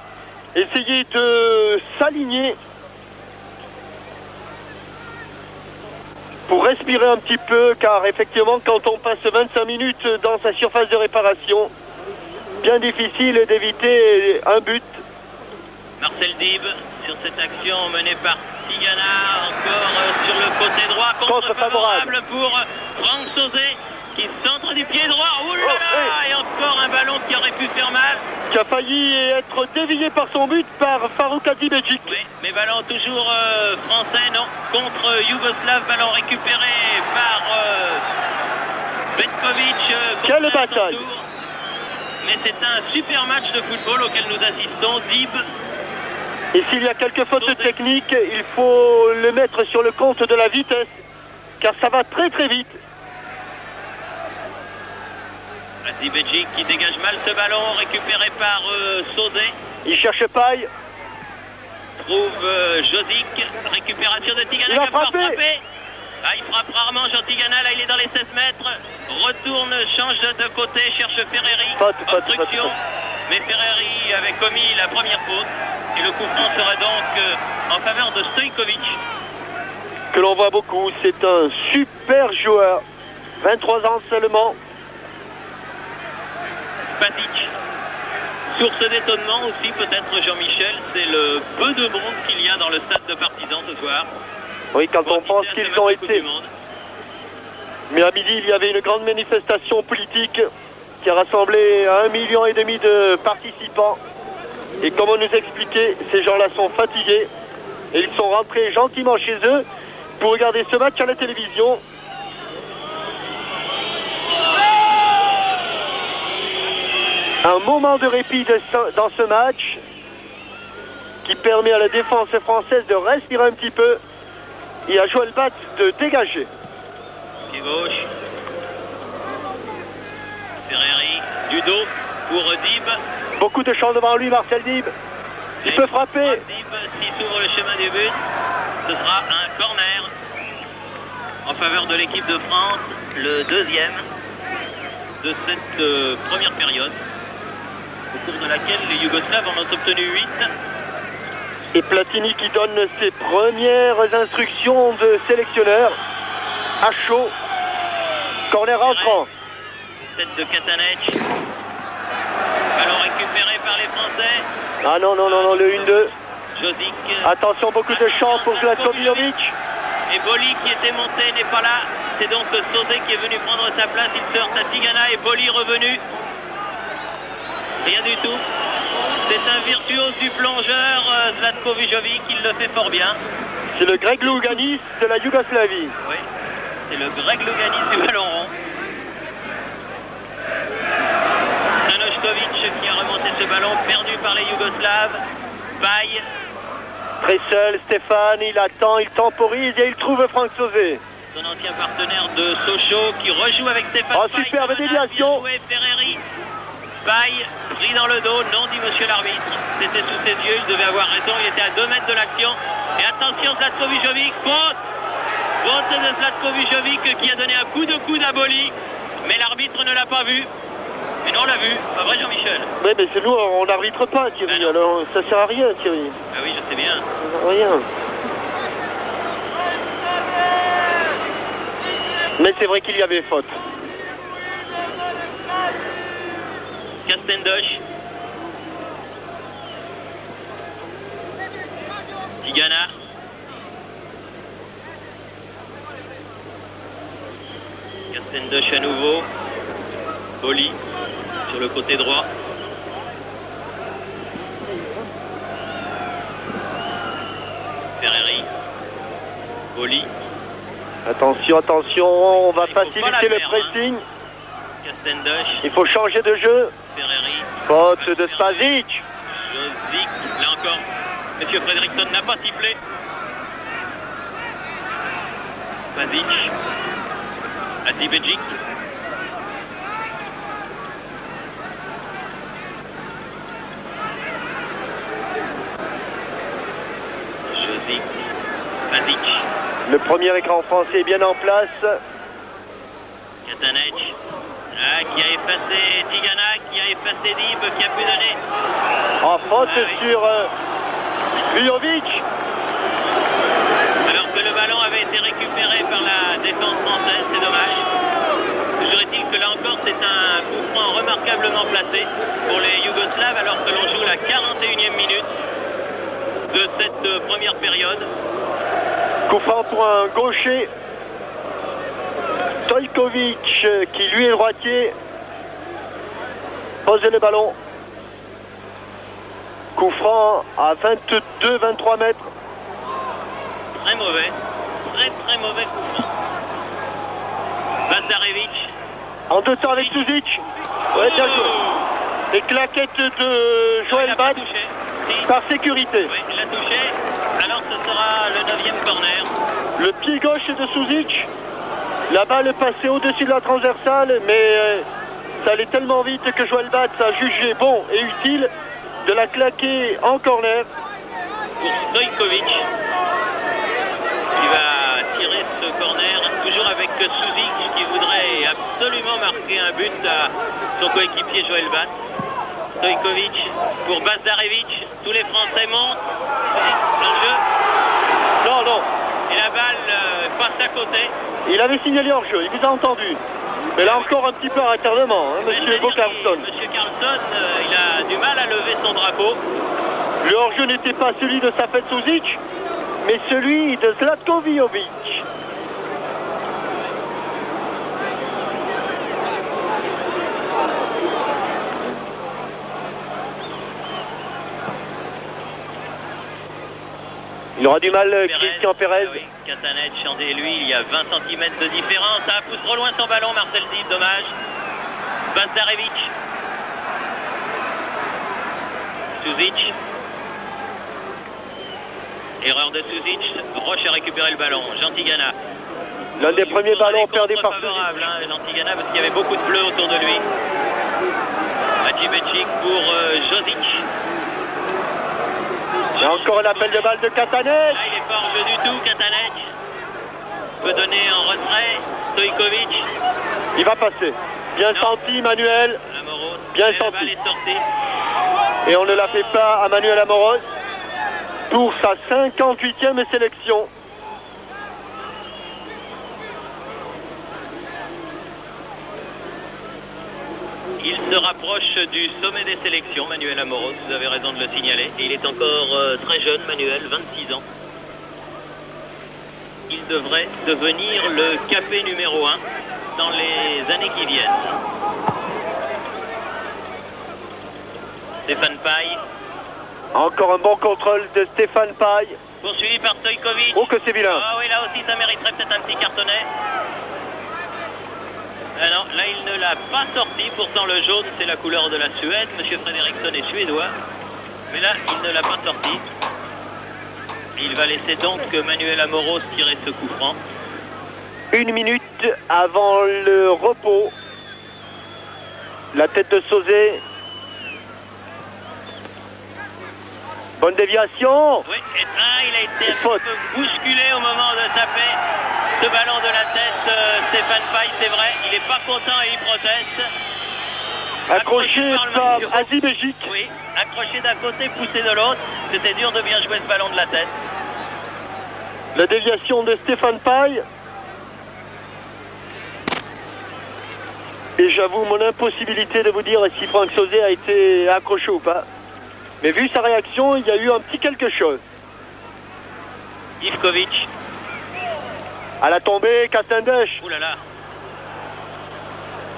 essayer de s'aligner pour respirer un petit peu, car effectivement quand on passe 25 minutes dans sa surface de réparation, bien difficile d'éviter un but. Marcel Dib sur cette action menée par Tigana, encore sur le côté droit, contre favorable pour Franck Sauzet qui centre du pied droit. Ouh là là, et encore un ballon qui aurait pu faire mal. Qui a failli être dévié par son but par Farouk Hadibedjik. Oui, mais ballon toujours français, non, contre Yougoslave, ballon récupéré par Petkovic. Quelle bataille! Mais c'est un super match de football auquel nous assistons. Dib. Et s'il y a quelques fautes techniques, il faut le mettre sur le compte de la vitesse, car ça va très très vite. Hadibedjik qui dégage mal ce ballon, récupéré par Sauzet. Il cherche Paille. Trouve Josic, récupération de Tigana. Il va frapper. Ah, il frappe rarement Jean Tigana, là il est dans les 16 mètres. Retourne, change de côté, cherche Ferreri. Obstruction. Mais Ferreri avait commis la première faute. Et le coup franc serait donc en faveur de Stojkovic. Que l'on voit beaucoup, c'est un super joueur. 23 ans seulement. Spasic. Source d'étonnement aussi peut-être Jean-Michel, c'est le peu de monde qu'il y a dans le stade de Partizan ce soir. Oui, quand on pense qu'ils ont été. Mais à midi, il y avait une grande manifestation politique qui a rassemblé 1,5 million de participants. Et comme on nous expliquait, ces gens-là sont fatigués et ils sont rentrés gentiment chez eux pour regarder ce match à la télévision. Un moment de répit dans ce match qui permet à la défense française de respirer un petit peu et à Joël Batz de dégager. Pied gauche. Ferreri, du dos pour Dib. Beaucoup de champs devant lui, Marcel Dib. Il peut frapper. Dib, s'il s'ouvre le chemin du but, ce sera un corner en faveur de l'équipe de France, le deuxième de cette première période, au cours de laquelle les Yougoslaves en ont obtenu 8. Et Platini qui donne ses premières instructions de sélectionneur à chaud. Corner entrant. Tête de Katanec. Ballon récupéré par les Français. Ah non, non, non, non, le 1-2. Josic. Attention, beaucoup de champs pour Zlatko Vujovic. Et Boli qui était monté n'est pas là. C'est donc Sauzet qui est venu prendre sa place. Il se heurte à Tigana et Boli revenu. Rien du tout. C'est un virtuose du plongeur, Zlatko Vujovic, il le fait fort bien. C'est le Greg Louganis de la Yougoslavie. Oui, c'est le Greg Louganis du ballon rond. Stanoškovic qui a remonté ce ballon, perdu par les Yougoslaves. Paille. Très seul, Stéphane, il attend, il temporise et il trouve Franck Sauzet. Son ancien partenaire de Sochaux qui rejoue avec Stéphane. Oh, superbe déviation. Ferreri. Paille, pris dans le dos, non dit monsieur l'arbitre. C'était sous ses yeux, il devait avoir raison, il était à 2 mètres de l'action. Et attention, Zlatko Vujovic, faute. Faute de Zlatko Vujovic qui a donné un coup de coude à Boli. Mais l'arbitre ne l'a pas vu. Mais nous on l'a vu, pas vrai Jean-Michel? Oui, mais c'est nous, on n'arbitre pas Thierry, Ben alors ça sert à rien Thierry. Ah oui, je sais bien. Ça sert à rien. Mais c'est vrai qu'il y avait faute. Castendosh. Tigana. Castendosh à nouveau. Boli sur le côté droit. Ferreri. Boli. Attention, attention, on va Il faut pas faciliter la le faire, pressing. Castendosh. Il faut changer de jeu. Ferreri. Faute de Spasic. encore. Monsieur Fredriksson n'a pas sifflé. Vazic. Hadzibedzic. Josic. Vazic. Le premier écran français est bien en place. Katanec. Qui a effacé Tigana, qui a effacé Dib, qui a pu donner. En faute oui. sur Vujovic. Alors que le ballon avait été récupéré par la défense française, c'est dommage. Toujours est-il que là encore c'est un coup franc remarquablement placé pour les Yougoslaves alors que l'on joue la 41e minute de cette première période. Coup franc pour un gaucher. Stojkovic qui lui est droitier. Pose le ballon. Coup franc à 22-23 mètres. Très mauvais. Très mauvais coup franc. Bazarevic. En deux temps avec Suzic. Ouais, bien joué. Les claquettes de Joël Bad par sécurité. Oui, il l'a touché. Alors ce sera le 9e corner. Le pied gauche de Suzic. La balle est passée au-dessus de la transversale, mais ça allait tellement vite que Joël Bad a jugé bon et utile de la claquer en corner. Pour Stojkovic, qui va tirer ce corner, toujours avec Suzic, qui voudrait absolument marquer un but à son coéquipier Joël Bad. Stojkovic pour Bazarevic, tous les Français montent. Dans le jeu. Non. Et la balle passe à côté. Il avait signalé hors-jeu, il vous a entendu. Mais là encore un petit peu à retardement, hein, monsieur Bo Carlson. Monsieur Carlson, il a du mal à lever son drapeau. Le hors-jeu n'était pas celui de Safet Suzic, mais celui de Zlatko Vujovic. Il aura du mal, Christian Perez. Oui, Katanec, et lui, il y a 20 cm de différence. Ça pousse trop loin son ballon, Marcel Dib, dommage. Bazarevic. Suzic. Erreur de Suzic. Roche a récupéré le ballon. Jean Tigana. L'un des premiers ballons perdus par Suzic. Jean Tigana parce qu'il y avait beaucoup de bleus autour de lui. Hadzibedzic pour Josic. Il y a encore un appel de balle de Katanec. Là, il n'est pas en jeu du tout, Katanec. Peut donner en retrait. Stojkovic. Il va passer. Bien senti, Manuel. Amoros. Bien La senti. balle est sortie. Et on ne la fait pas à Manuel Amoros pour sa 58e sélection. Il se rapproche du sommet des sélections, Manuel Amoros, vous avez raison de le signaler. Et il est encore très jeune, Manuel, 26 ans. Il devrait devenir le capé numéro 1 dans les années qui viennent. Stéphane Paille. Encore un bon contrôle de Stéphane Paille. Poursuivi par Stojkovic. Oh que c'est vilain. Ah oui, là aussi ça mériterait peut-être un petit cartonnet. Ah non, là il ne l'a pas sorti, pourtant le jaune c'est la couleur de la Suède, Monsieur Fredriksson est suédois, mais là il ne l'a pas sorti. Il va laisser donc Manuel Amoros tirer ce coup franc. 1 minute avant le repos. La tête de Sauzet. Bonne déviation. Oui, et il a été un peu bousculé au moment de taper ce ballon de la tête. Stéphane Paille, c'est vrai, il n'est pas content et il proteste. Accroché par Hadzibedzic. Oui, accroché d'un côté, poussé de l'autre. C'était dur de bien jouer ce ballon de la tête. La déviation de Stéphane Paille. Et j'avoue mon impossibilité de vous dire si Franck Sauzet a été accroché ou pas. Mais vu sa réaction, il y a eu un petit quelque chose. Ivkovic. À la tombée, Katendech. Ouh là là.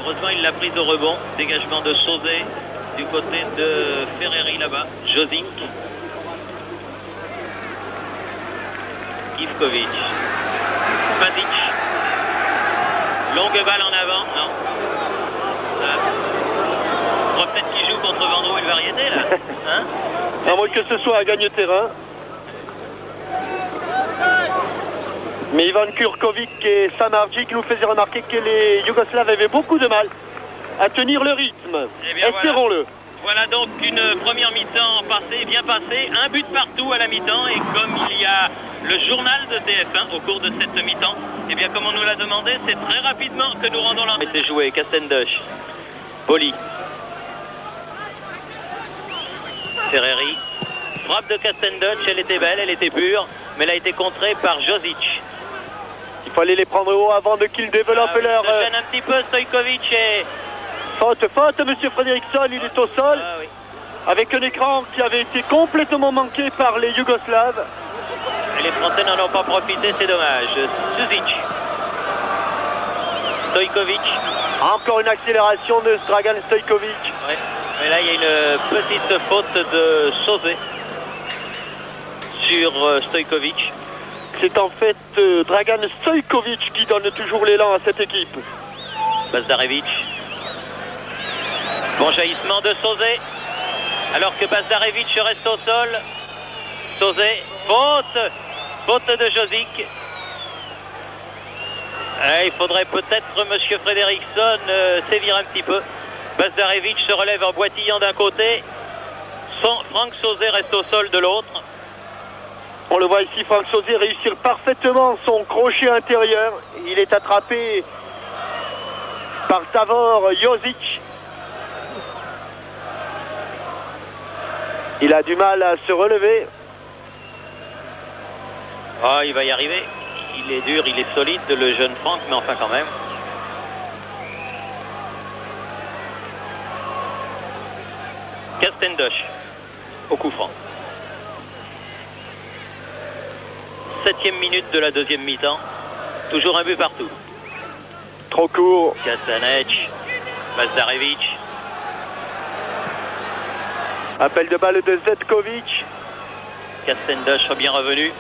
Heureusement, il l'a prise au rebond. Dégagement de Sauzet du côté de Ferreri là-bas. Josink. Ivkovic. Vazic. Longue balle en avant. Non. Peut-être qu'il joue contre Vendroux et le Variété, là. Hein? À moins que ce soit un gagne-terrain. Mais Ivan Kurkovic et Samardzic nous faisaient remarquer que les Yougoslaves avaient beaucoup de mal à tenir le rythme. Eh bien, espérons-le. Voilà donc une première mi-temps passée, bien passée, un but partout à la mi-temps, et comme il y a le journal de TF1 au cours de cette mi-temps, et bien comme on nous l'a demandé, c'est très rapidement que nous rendons l'antenne. C'est joué, Castendush, Poli, Ferreri, frappe de Castendush, elle était belle, elle était pure, mais elle a été contrée par Josic. Il fallait les prendre haut avant de qu'ils développent leur... Se gêne un petit peu Stojkovic et... Faute, monsieur Fredriksson, il est au sol, oui. avec un écran qui avait été complètement manqué par les Yougoslaves. Et les Français n'en ont pas profité, c'est dommage. Suzic, Stojkovic. Encore une accélération de Dragan Stojkovic. Oui, mais là il y a une petite faute de Sauzé sur Stojkovic. C'est en fait Dragan Stojkovic qui donne toujours l'élan à cette équipe. Bazdarevic. Bon jaillissement de Sauzé, alors que Bazdarevic reste au sol. Sauzé, faute de Josic. Il faudrait peut-être, monsieur Fredriksson, sévir un petit peu. Bazdarevic se relève en boitillant d'un côté. Franck Sauzé reste au sol de l'autre. On le voit ici, Franck Sauzé réussir parfaitement son crochet intérieur. Il est attrapé par Davor Josic. Il a du mal à se relever. Oh, il va y arriver. Il est dur, il est solide, le jeune Franck, mais enfin quand même. Castendush au coup franc. 7e minute de la deuxième mi-temps. Toujours un but partout. Trop court. Kastanec, Bazdarevic. Appel de balle de Zetkovic. Castendush bien revenu.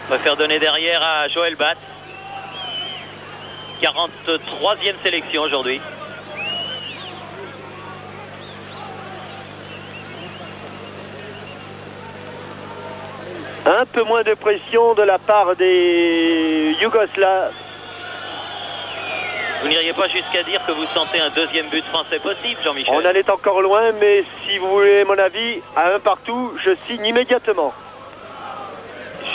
On va faire donner derrière à Joël Bat. 43e sélection aujourd'hui. Un peu moins de pression de la part des Yougoslaves. Vous n'iriez pas jusqu'à dire que vous sentez un deuxième but français possible, Jean-Michel? On en est encore loin, mais si vous voulez mon avis, à un partout, je signe immédiatement.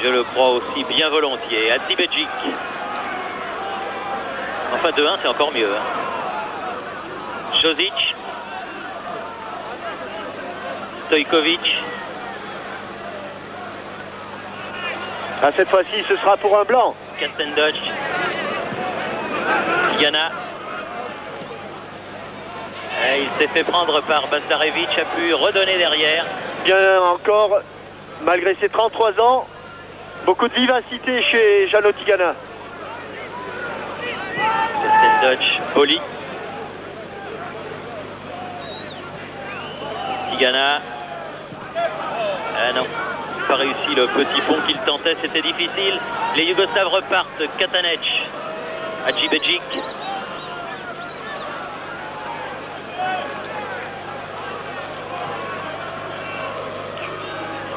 Je le crois aussi bien volontiers. Hadzibedzic. Enfin 2-1, c'est encore mieux. Josic. Stojkovic. Cette fois-ci, ce sera pour un blanc. Castendush. Tigana. Il s'est fait prendre par Bazdarevic, a pu redonner derrière. Bien encore, malgré ses 33 ans, beaucoup de vivacité chez Jano Tigana. Castendush, Poli. Tigana. Ah non, pas réussi le petit pont qu'il tentait, c'était difficile. Les Yougoslaves repartent. Katanec, Hadzibedzic.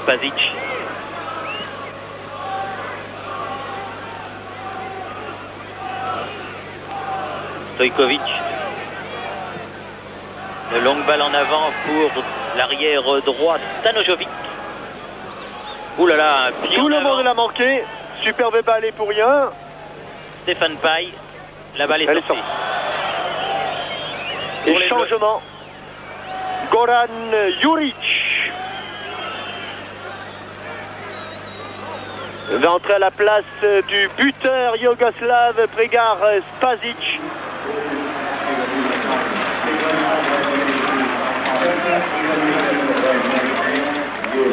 Spasic. Stojkovic. Une longue balle en avant pour l'arrière droit Stanojovic. Ouh là là, un pied. Tout le monde l'a manqué. Superbe balle et pour rien. Stéphane Paille. La balle est sortie. Et changement. Goran Juric va entrer à la place du buteur yougoslave Pregar Spasic.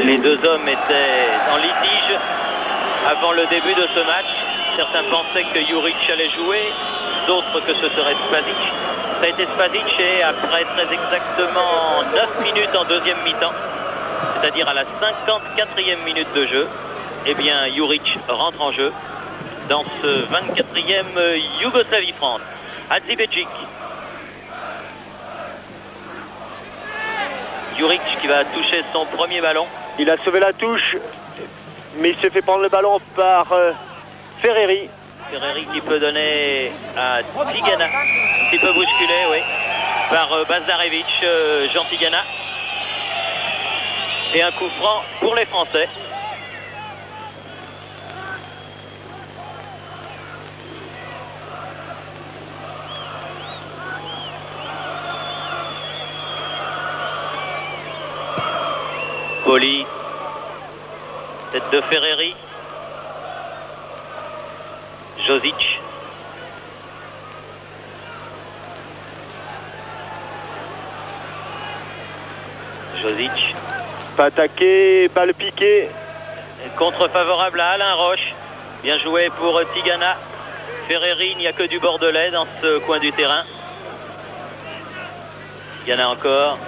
Les deux hommes étaient en litige avant le début de ce match. Certains pensaient que Juric allait jouer, d'autres que ce serait Spasic. Ça a été Spasic et après très exactement 9 minutes en deuxième mi-temps, c'est-à-dire à la 54e minute de jeu, eh bien Juric rentre en jeu dans ce 24e Yougoslavie-France. Hadzibedzic. Juric qui va toucher son premier ballon. Il a sauvé la touche, mais il s'est fait prendre le ballon par Ferreri. Ferreri qui peut donner à Tigana, qui peut bousculer, oui, par Bazarevich, Jean Tigana. Et un coup franc pour les Français. Poli, tête de Ferreri, Josic, Pas attaqué, balle piquée. contre favorable à Alain Roche, bien joué pour Tigana. Ferreri, il n'y a que du Bordelais dans ce coin du terrain. Tigana encore.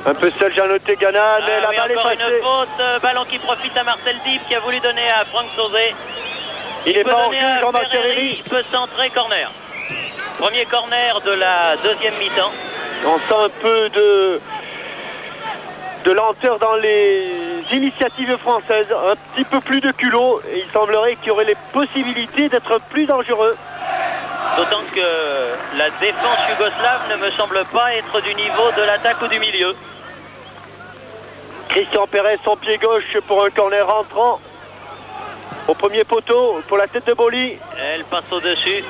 Un peu seul Jeannot Tigana, mais la oui, balle est encore passée. une faute, ballon qui profite à Marcel Dib qui a voulu donner à Franck Sauzé. Il est peut pas en donner jeu, à Jean-Marc Ferreri, Ferreri. il peut centrer, corner. Premier corner de la deuxième mi-temps. On sent un peu de lenteur dans les initiatives françaises, un petit peu plus de culot, et il semblerait qu'il y aurait les possibilités d'être plus dangereux. D'autant que la défense yougoslave ne me semble pas être du niveau de l'attaque ou du milieu. Christian Pérez, son pied gauche pour un corner rentrant au premier poteau pour la tête de Boli. Elle passe au-dessus.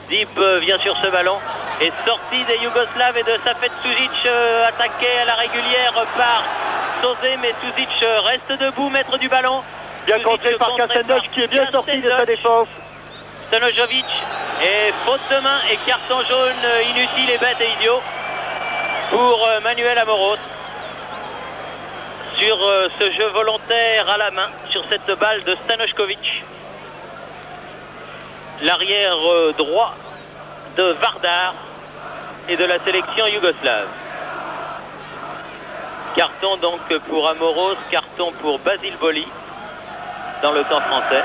Dib vient sur ce ballon. Et sortie des Yougoslaves et de Safet Suzic, attaqué à la régulière par Sauzé, mais Suzic reste debout, maître du ballon. Bien Suzic contré par Kastendosh qui est bien sorti de sa défense. Stanojovic et faute de main et carton jaune inutile et bête et idiot pour Manuel Amoros sur ce jeu volontaire à la main sur cette balle de Stanošković, l'arrière droit de Vardar et de la sélection yougoslave. Carton donc pour Amoros, carton pour Basile Boli dans le camp français.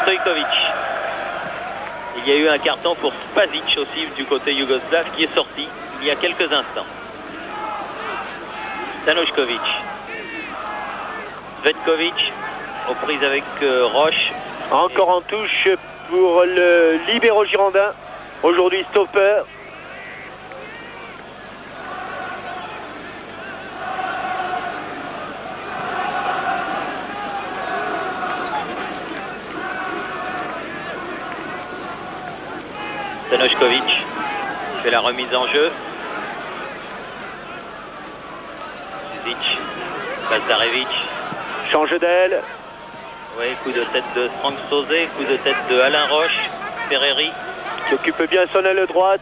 Stojkovic. Il y a eu un carton pour Spasic aussi du côté yougoslave qui est sorti il y a quelques instants. Stanošković. Vetkovic aux prises avec Roche. Encore en touche pour le libéro girondin. Aujourd'hui stopper. Stanošković fait la remise en jeu. Suzic, Bazarevich. Change d'aile. Oui, coup de tête de Franck Sauzé, coup de tête de Alain Roche. Ferreri. Qui occupe bien son aile droite.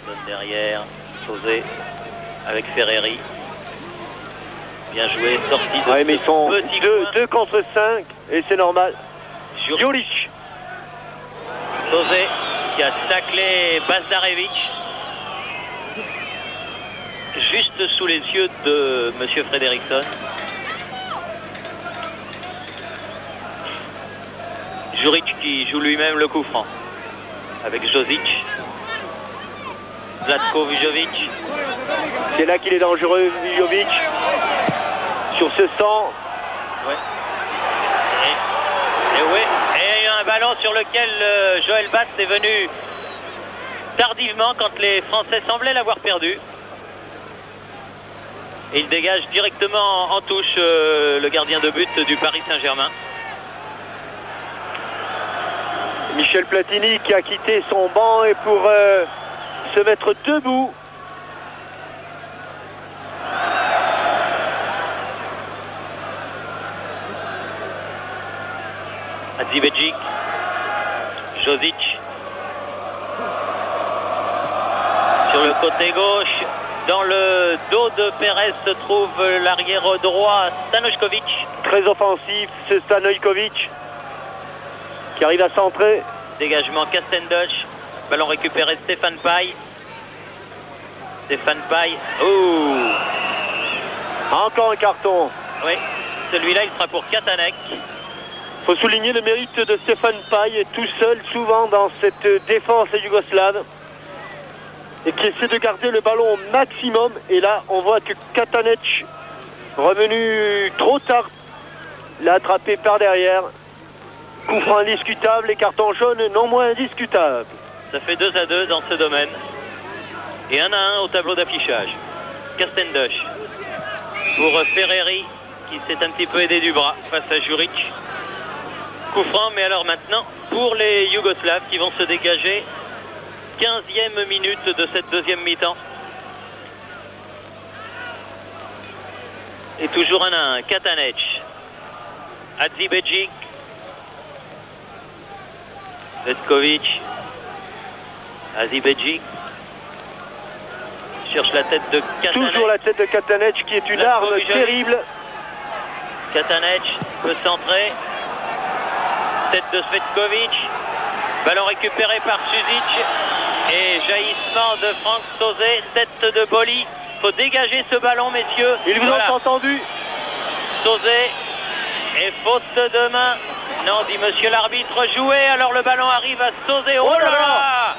Donne derrière, Sauzé avec Ferreri. Bien joué, sortie de Ouais, mais ils sont petit 2 contre 5 et c'est normal. Juric. Sauzé qui a taclé Bazarevich juste sous les yeux de Monsieur Frederiksson. Juric qui joue lui-même le coup franc avec Josic. Zlatko Vujovic. C'est là qu'il est dangereux, Vujovic. Sur ce sang. Ouais. Et oui, et il y a un ballon sur lequel Joël Batz est venu tardivement quand les Français semblaient l'avoir perdu. Et il dégage directement en touche le gardien de but du Paris Saint-Germain. Michel Platini qui a quitté son banc et pour se mettre debout. Hadzibedzic, Josic. Sur le côté gauche, dans le dos de Pérez se trouve l'arrière droit Stanošković. Très offensif, c'est Stanošković qui arrive à centrer. Dégagement Kastendosh. Ballon récupéré Stéphane Paille. Stéphane Paille. Oh! Encore un carton. Oui, celui-là il sera pour Katanek. Il faut souligner le mérite de Stéphane Paille, tout seul souvent dans cette défense yougoslave. et qui essaie de garder le ballon au maximum. Et là, on voit que Katanec, revenu trop tard, l'a attrapé par derrière. Coup franc indiscutable et carton jaune non moins indiscutable. Ça fait 2-2 dans ce domaine. Et 1-1 au tableau d'affichage. Castendosh pour Ferreri qui s'est un petit peu aidé du bras face à Juric. Coup franc, mais alors maintenant pour les Yougoslaves qui vont se dégager. 15e minute de cette deuxième mi-temps. Et toujours 1-1. Katanec. Hadzibedzic. Vetkovic. Hadzibedzic. Cherche la tête de Katanec. Toujours la tête de Katanec qui est une arme terrible. Katanec peut centrer. Tête de Svetkovic. Ballon récupéré par Suzic. Et jaillissement de Franck Sauzet. Tête de Boli. Il faut dégager ce ballon, messieurs. Ils vous ont entendu. Sauzet. Et faute de main. Non, dit monsieur l'arbitre, joué. Alors le ballon arrive à Sauzet. Oh là là!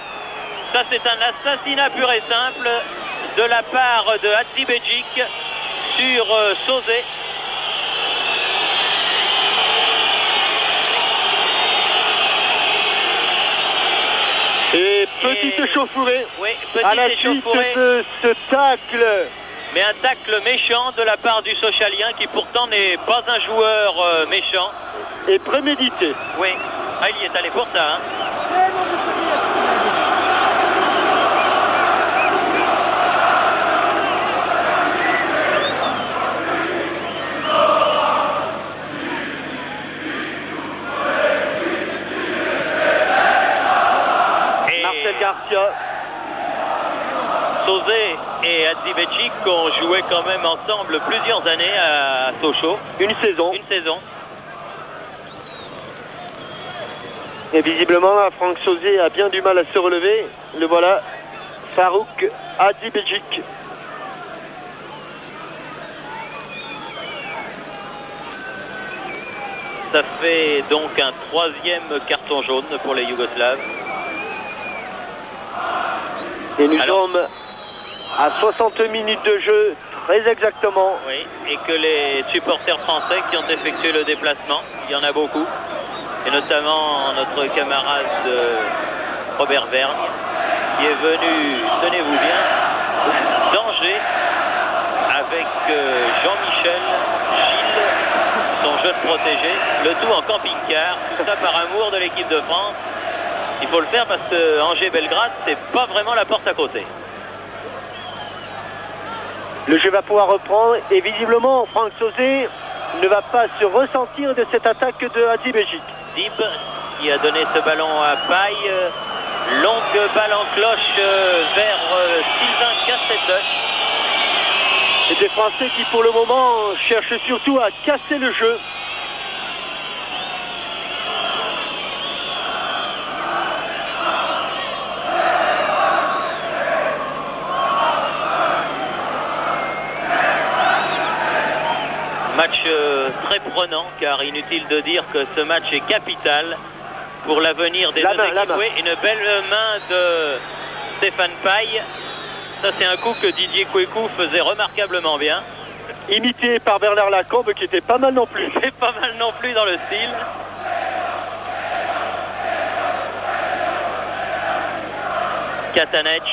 Ça, c'est un assassinat pur et simple de la part de Hadzibedzic sur Sauzet. Et petite échauffourée Oui, à la petite suite échauffourée. de ce tacle. Mais un tacle méchant de la part du Socialien qui pourtant n'est pas un joueur méchant. Et prémédité. Oui, ah, il y est allé pour ça. Hein. Marcel Garcia. Sauzet et Hadzibedzic ont joué quand même ensemble plusieurs années à Sochaux. Une saison. Une saison. Et visiblement, Franck Sauzet a bien du mal à se relever. Le voilà, Farouk Hadzibedzic. Ça fait donc un 3e carton jaune pour les Yougoslaves. Et nous sommes à 60 minutes de jeu, très exactement. Oui, et que les supporters français qui ont effectué le déplacement, il y en a beaucoup, et notamment notre camarade Robert Vergne, qui est venu, tenez-vous bien, d'Angers avec Jean-Michel Gilles, son jeune protégé, le tout en camping-car, tout ça par amour de l'équipe de France. Il faut le faire parce que Angers-Belgrade, c'est pas vraiment la porte à côté. Le jeu va pouvoir reprendre et visiblement Franck Sauzet ne va pas se ressentir de cette attaque de Hadzibedzic. Dib qui a donné ce ballon à Paille. Longue balle en cloche vers Sylvain Castendosh. Et des Français qui pour le moment cherchent surtout à casser le jeu. Match très prenant car inutile de dire que ce match est capital pour l'avenir des deux équipes. Oui, une belle main de Stéphane Paille. Ça c'est un coup que Didier Kouékou faisait remarquablement bien. Imité par Bernard Lacombe qui était pas mal non plus. C'est pas mal non plus dans le style. Katanec.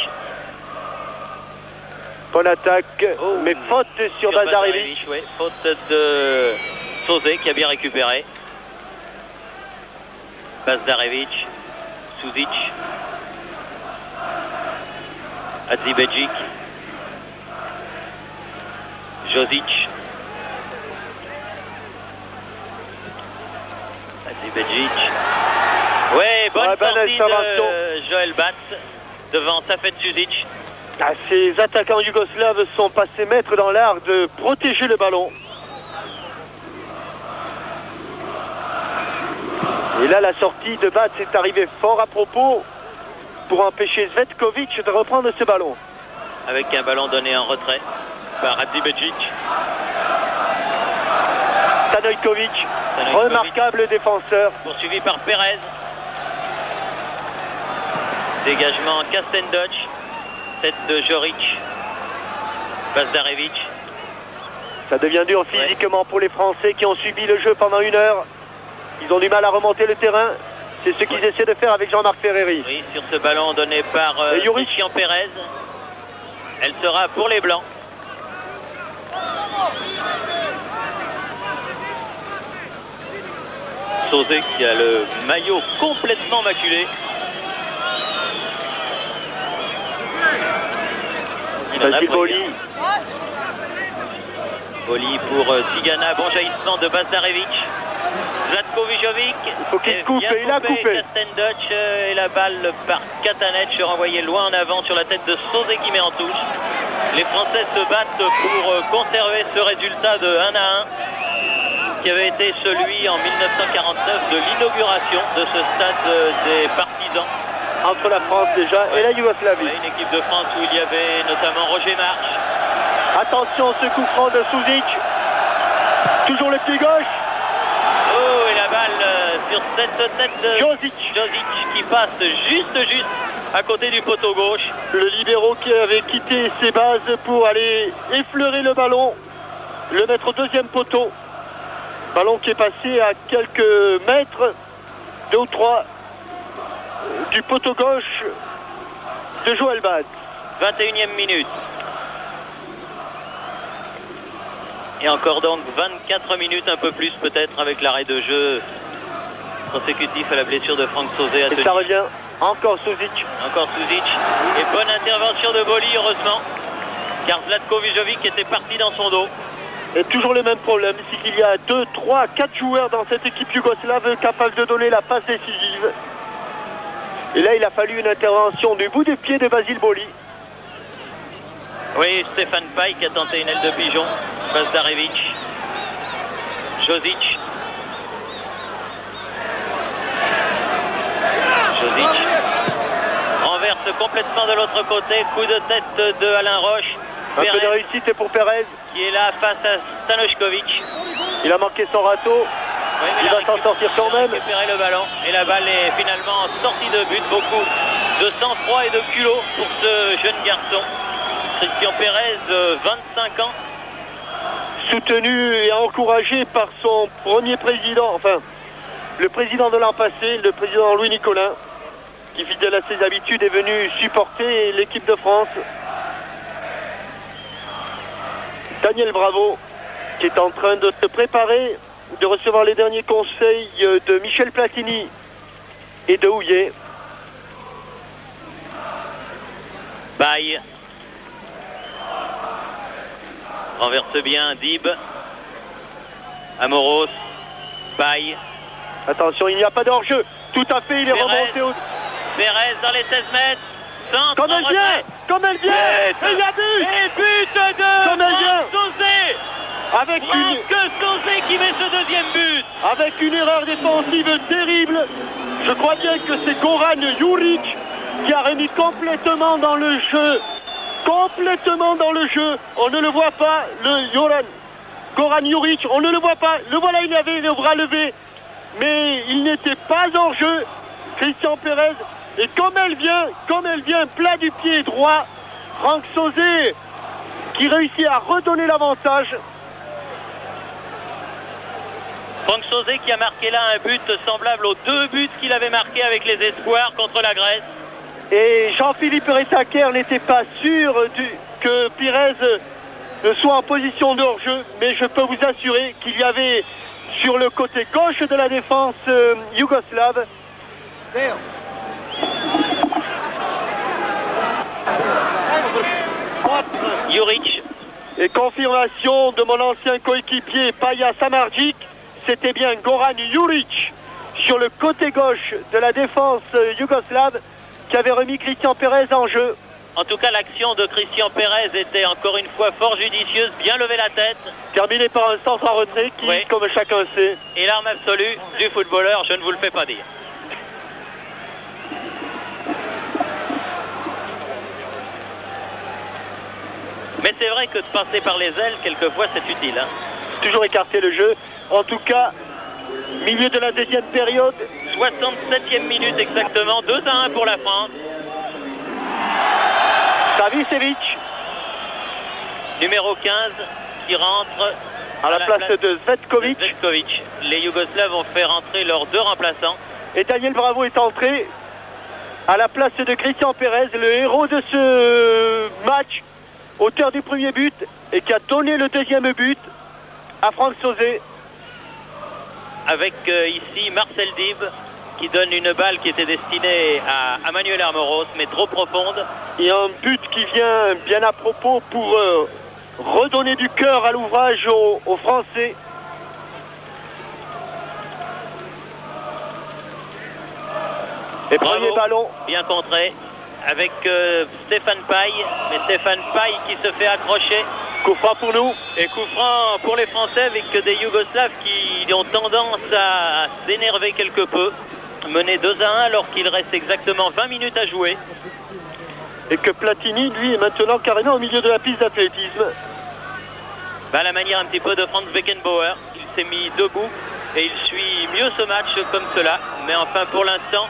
Bonne attaque, mais faute sur Bazarevic. Oui, faute de Sauzet qui a bien récupéré. Bazarevic, Suzic, Hadzibedzic, Josic, Hadzibedzic. Oui, bonne sortie de Joël Batz devant Safet Suzic. Ces attaquants yougoslaves sont passés maîtres dans l'art de protéger le ballon. Et là, la sortie de Batz est arrivée fort à propos pour empêcher Svetkovic de reprendre ce ballon. Avec un ballon donné en retrait par Hadzibedzic. Stanojkovic, remarquable défenseur. Poursuivi par Perez. Dégagement Castendosh. tête de Joric. Bazdarevic. Ça devient dur physiquement pour les Français qui ont subi le jeu pendant 1 heure. Ils ont du mal à remonter le terrain. C'est ce qu'ils essaient de faire avec Jean-Marc Ferreri. Oui, sur ce ballon donné par Christian Pérez. Elle sera pour les Blancs. Sauzé qui a le maillot complètement maculé. Vas-y, Boli. Boli pour Tigana. Bon jaillissement de Bazdarevic. Zlatko Vijovic. Il faut qu'il coupe et il a coupé. Dutch et la balle par Katanec renvoyée loin en avant sur la tête de Sauzé qui met en touche. Les Français se battent pour conserver ce résultat de 1-1 qui avait été celui en 1949 de l'inauguration de ce stade des Partisans. Entre la France déjà et la Yougoslavie. Une équipe de France où il y avait notamment Roger March. Attention, ce coup franc de Suzic. Toujours le pied gauche. Oh, et la balle sur cette tête de Josic qui passe juste à côté du poteau gauche. Le libéro qui avait quitté ses bases pour aller effleurer le ballon, le mettre au deuxième poteau. Ballon qui est passé à quelques mètres, 2 ou 3, du poteau gauche de Joël Bad. 21e minute. Et encore donc 24 minutes, un peu plus peut-être, avec l'arrêt de jeu consécutif à la blessure de Franck Sauzé. Et ça revient, encore Suzic. Encore Suzic. Et bonne intervention de Boli, heureusement, car Zlatko Vijovic était parti dans son dos. Et toujours le même problème, c'est qu'il y a 2, 3, 4 joueurs dans cette équipe yougoslave capables de donner la passe décisive. Et là, il a fallu une intervention du bout des pieds de Basile Boli. Oui, Stéphane Paille qui a tenté une aile de pigeon. Bazdarevic. Josic. Renverse complètement de l'autre côté. Coup de tête de Alain Roche. Un peu de réussite pour Pérez. Qui est là face à Stanošković. Il a manqué son râteau. Oui, il va s'en sortir quand même. Il a récupéré le ballon et la balle est finalement sortie de but. Beaucoup de sang-froid et de culot pour ce jeune garçon. Christian Pérez, 25 ans. Soutenu et encouragé par son premier président, enfin le président de l'an passé, le président Louis Nicolin, qui fidèle à ses habitudes est venu supporter l'équipe de France. Daniel Bravo, qui est en train de se préparer, de recevoir les derniers conseils de Michel Platini et de Houillet. Baye. Renverse bien Dib. Amoros. Baye. Attention, il n'y a pas de hors-jeu. Tout à fait, il est remonté au... Pérez dans les 16 mètres. Centre, comme elle vient. Et il y a but. Et but de Franck Sauzé. Avec Franck Sauzé qui met ce deuxième but. Avec une erreur défensive terrible. Je crois bien que c'est Goran Juric qui a remis complètement dans le jeu. On ne le voit pas, Goran Juric, on ne le voit pas. Le voilà, il avait le bras levé, mais il n'était pas en jeu. Christian Pérez, et comme elle vient, plat du pied droit, Franck Sauzé qui réussit à redonner l'avantage. Franck Sauzé qui a marqué là un but semblable aux 2 buts qu'il avait marqués avec les espoirs contre la Grèce. Et Jean-Philippe Retaker n'était pas sûr que Pérez soit en position de hors-jeu, mais je peux vous assurer qu'il y avait sur le côté gauche de la défense yougoslave Juric. Et confirmation de mon ancien coéquipier Paja Samardzic, c'était bien Goran Juric sur le côté gauche de la défense yougoslave qui avait remis Christian Pérez en jeu. En tout cas, l'action de Christian Pérez était encore une fois fort judicieuse, bien levé la tête. Terminé par un centre en retrait qui, comme chacun sait, est l'arme absolue du footballeur, je ne vous le fais pas dire. Mais c'est vrai que de passer par les ailes, quelquefois, c'est utile. Hein. Toujours écarter le jeu. En tout cas, milieu de la deuxième période. 67e minute exactement, 2-1 pour la France. Savicevic Numéro 15 qui rentre à la place de Zvetkovic. Zvetkovic. Les Yougoslaves ont fait rentrer leurs 2 remplaçants. Et Daniel Bravo est entré à la place de Christian Pérez, le héros de ce match, auteur du premier but et qui a donné le deuxième but à Franck Sauzet. Avec ici Marcel Dib qui donne une balle qui était destinée à Manuel Armoros, mais trop profonde. Et un but qui vient bien à propos pour redonner du cœur à l'ouvrage aux Français. Et Bravo. premier ballon. Bien contré avec Stéphane Paille, mais Stéphane Paille qui se fait accrocher. Coup franc pour nous. Et coup franc pour les Français avec des Yougoslaves qui ont tendance à s'énerver quelque peu. Mené 2-1 alors qu'il reste exactement 20 minutes à jouer. Et que Platini, lui, est maintenant carrément au milieu de la piste d'athlétisme. À la manière un petit peu de Franz Beckenbauer. Il s'est mis debout et il suit mieux ce match comme cela. Mais enfin pour l'instant,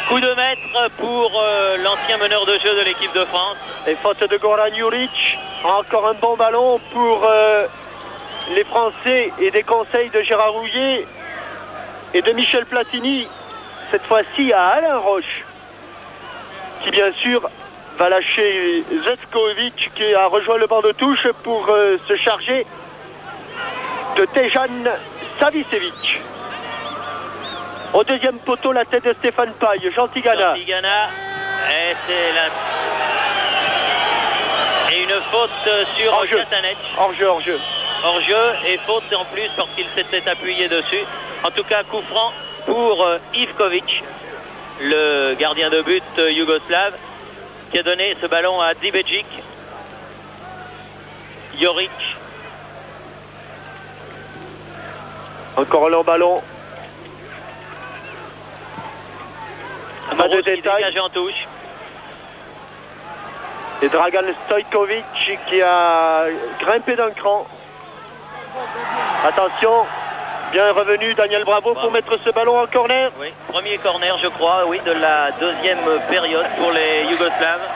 coup de maître pour l'ancien meneur de jeu de l'équipe de France. Et faute de Goran Juric, encore un bon ballon pour les Français et des conseils de Gérard Rouillet et de Michel Platini, cette fois-ci à Alain Roche, qui bien sûr va lâcher Zvetkovic qui a rejoint le banc de touche pour se charger de Tejan Savicevic. Au deuxième poteau, la tête de Stéphane Paille, Jean Tigana. Et c'est la... Et une faute sur Katanec. Hors-jeu. Hors-jeu et faute en plus parce qu'il s'était appuyé dessus. En tout cas, coup franc pour Ivkovic, le gardien de but yougoslave, qui a donné ce ballon à Dibedjic. Joric. Encore un long ballon. Pas de détail. Dégagé en touche. Et Dragan Stojkovic qui a grimpé d'un cran. Attention, bien revenu Daniel Bravo pour mettre ce ballon en corner. Oui, premier corner je crois, oui, de la deuxième période pour les Yougoslaves.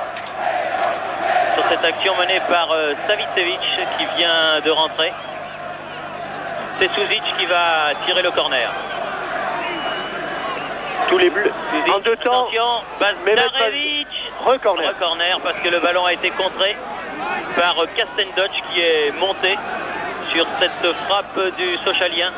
Sur cette action menée par Savicevic qui vient de rentrer. C'est Suzic qui va tirer le corner. Tous les bleus. Suzic, en deux temps. attention, Bazdarevic. Recorner. Recorner parce que le ballon a été contré par Kastendoc qui est monté sur cette frappe du Sochalien.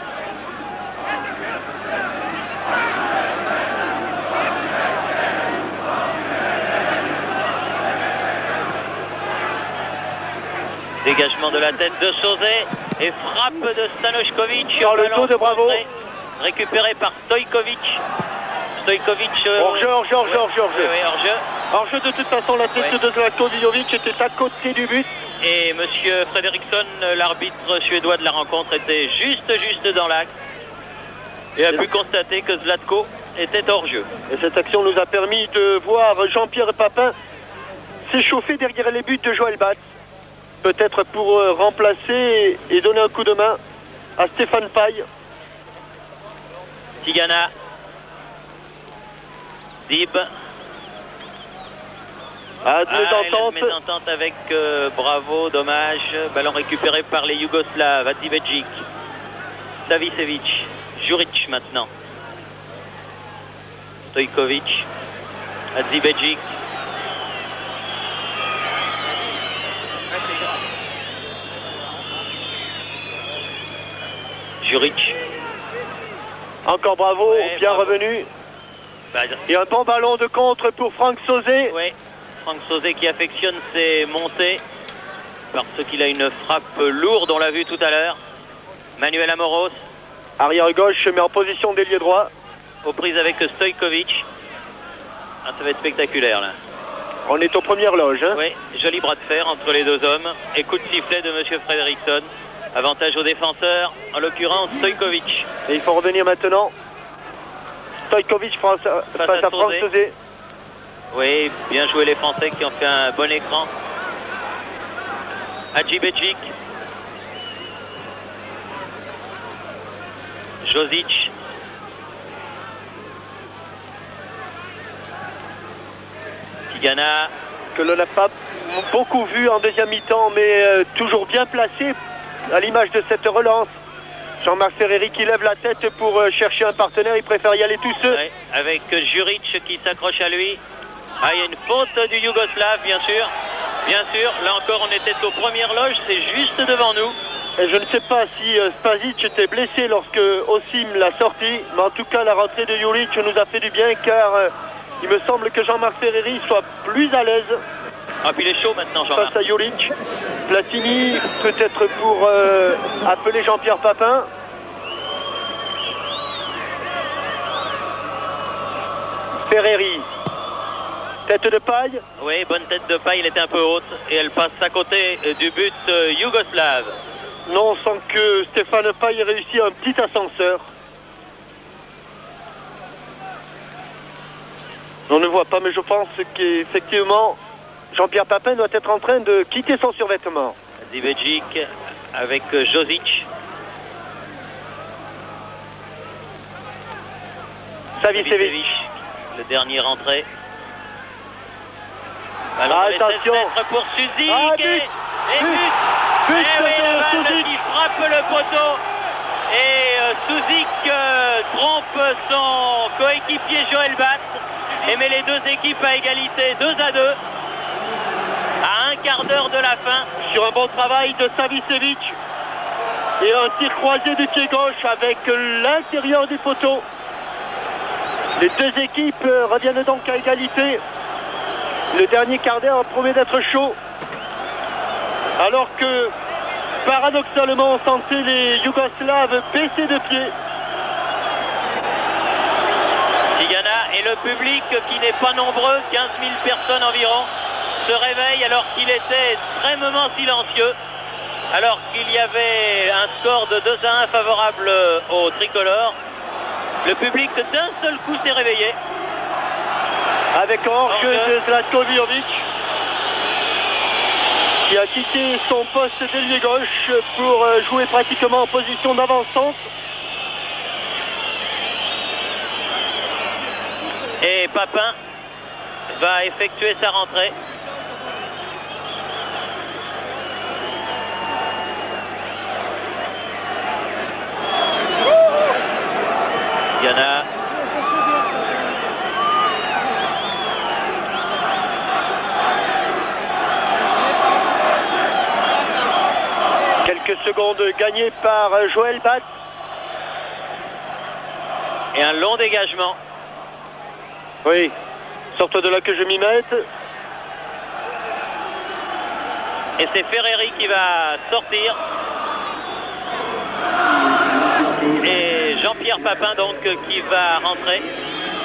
Dégagement de la tête de Sauzet et frappe de Stanošković dans le dos de Bravo. Récupéré par Stojkovic. Stojkovic. Hors-jeu. Oui, hors-jeu. Hors-jeu de toute façon, la tête de Zlatko Vijovic était à côté du but. Et monsieur Fredriksson, l'arbitre suédois de la rencontre, était juste dans l'axe et a pu constater que Zlatko était hors-jeu. Et cette action nous a permis de voir Jean-Pierre Papin s'échauffer derrière les buts de Joël Batz. Peut-être pour remplacer et donner un coup de main à Stéphane Paille. Tigana. Dib. Mésentente avec Bravo, dommage. Ballon récupéré par les Yougoslaves, Adzibedjic. Savicevic. Juric maintenant. Stojkovic. Adzibedjic. Juric. Encore Bravo, ouais, bien bravo. revenu. Et un bon ballon de contre pour Franck Sauzet. Oui, Franck Sauzet qui affectionne ses montées parce qu'il a une frappe lourde, on l'a vu tout à l'heure. Manuel Amoros. Arrière gauche, mais en position d'ailier droit. Aux prises avec Stojkovic. Ah, ça va être spectaculaire là. On est aux premières loges. Hein. Oui, joli bras de fer entre les deux hommes. Et coup de sifflet de monsieur Fredriksson. Avantage aux défenseurs, en l'occurrence Stojkovic. Et il faut revenir maintenant. Stojkovic face à Franck Sauzet. Oui, bien joué les Français qui ont fait un bon écran. Adzibedjic. Josic. Tigana. que l'on n'a pas beaucoup vu en deuxième mi-temps, mais toujours bien placé à l'image de cette relance. Jean-Marc Ferreri qui lève la tête pour chercher un partenaire, il préfère y aller tout seul. Ouais, avec Juric qui s'accroche à lui. Ah, il y a une faute du Yougoslave, bien sûr. Bien sûr, là encore on était aux premières loges, c'est juste devant nous. Et je ne sais pas si Spasic était blessé lorsque Osim l'a sorti, mais en tout cas la rentrée de Juric nous a fait du bien car il me semble que Jean-Marc Ferreri soit plus à l'aise. Ah, puis il est chaud maintenant, Jean-Marc. Face à Juric. Platini, peut-être pour appeler Jean-Pierre Papin. Ferreri. Tête de paille. Oui, bonne tête de paille, elle était un peu haute et elle passe à côté du but yougoslave. Non, sans que Stéphane Paille ait réussi un petit ascenseur. On ne voit pas, mais je pense qu'effectivement, Jean-Pierre Papin doit être en train de quitter son survêtement. Dibejic avec Josic. Savicevic. Le dernier rentré. Attention. Pour Suzik but. et but. But Et oui, la balle Suzik. qui frappe le poteau. Et Suzik trompe son coéquipier Joël Batt et met les deux équipes à égalité 2-2 à un quart d'heure de la fin. Sur un bon travail de Savicevic et un tir croisé du pied gauche avec l'intérieur du poteau. Les deux équipes reviennent donc à égalité. Le dernier quart d'heure promet d'être chaud. Alors que, paradoxalement, on sentait les Yougoslaves baisser de pied. Tigana et le public qui n'est pas nombreux, 15 000 personnes environ, se réveille alors qu'il était extrêmement silencieux. Alors qu'il y avait un score de 2-1 favorable au tricolore. Le public d'un seul coup s'est réveillé. Avec un hors-jeu de Zlatko Jovic qui a quitté son poste d'ailier gauche pour jouer pratiquement en position d'avant-centre. Et Papin va effectuer sa rentrée. Tigana. Quelques secondes gagnées par Joël Batt. Et un long dégagement. Oui, sorte de là que je m'y mette. Et c'est Ferreri qui va sortir. Et Jean-Pierre Papin donc qui va rentrer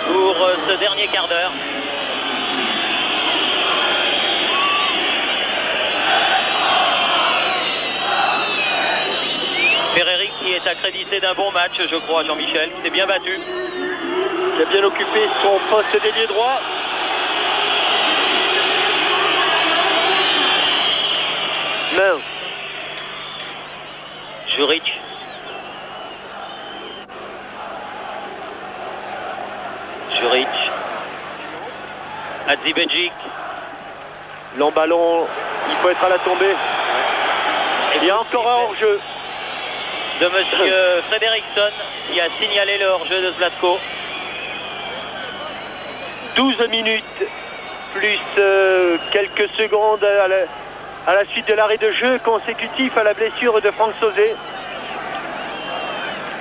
pour ce dernier quart d'heure. Ferreri qui est accrédité d'un bon match, je crois, Jean-Michel, qui s'est bien battu. Il a bien occupé son poste d'ailier droit. Main. Juric. Juric. Hadzibedzic. Long ballon, il faut être à la tombée. Il y a encore un hors-jeu. De monsieur Frederiksson qui a signalé le hors-jeu de Zlatko. 12 minutes plus quelques secondes à la suite de l'arrêt de jeu consécutif à la blessure de Franck Sauzet.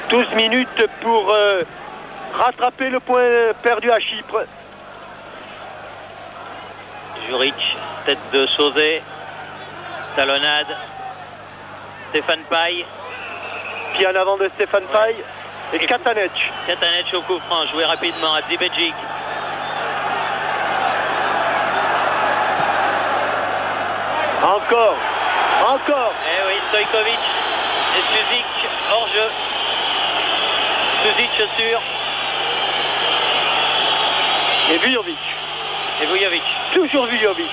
12 minutes pour rattraper le point perdu à Chypre. Juric, tête de Sauzet, talonnade, Stéphane Paille. Pied en avant de Stéphane Paille et Katanec. Katanec au coup franc, joué rapidement à Hadzibedzic. Encore. Eh oui, Stojkovic et Suzik hors jeu. Suzik sûr. Et Vujovic. Et Vujovic. Toujours Vujovic.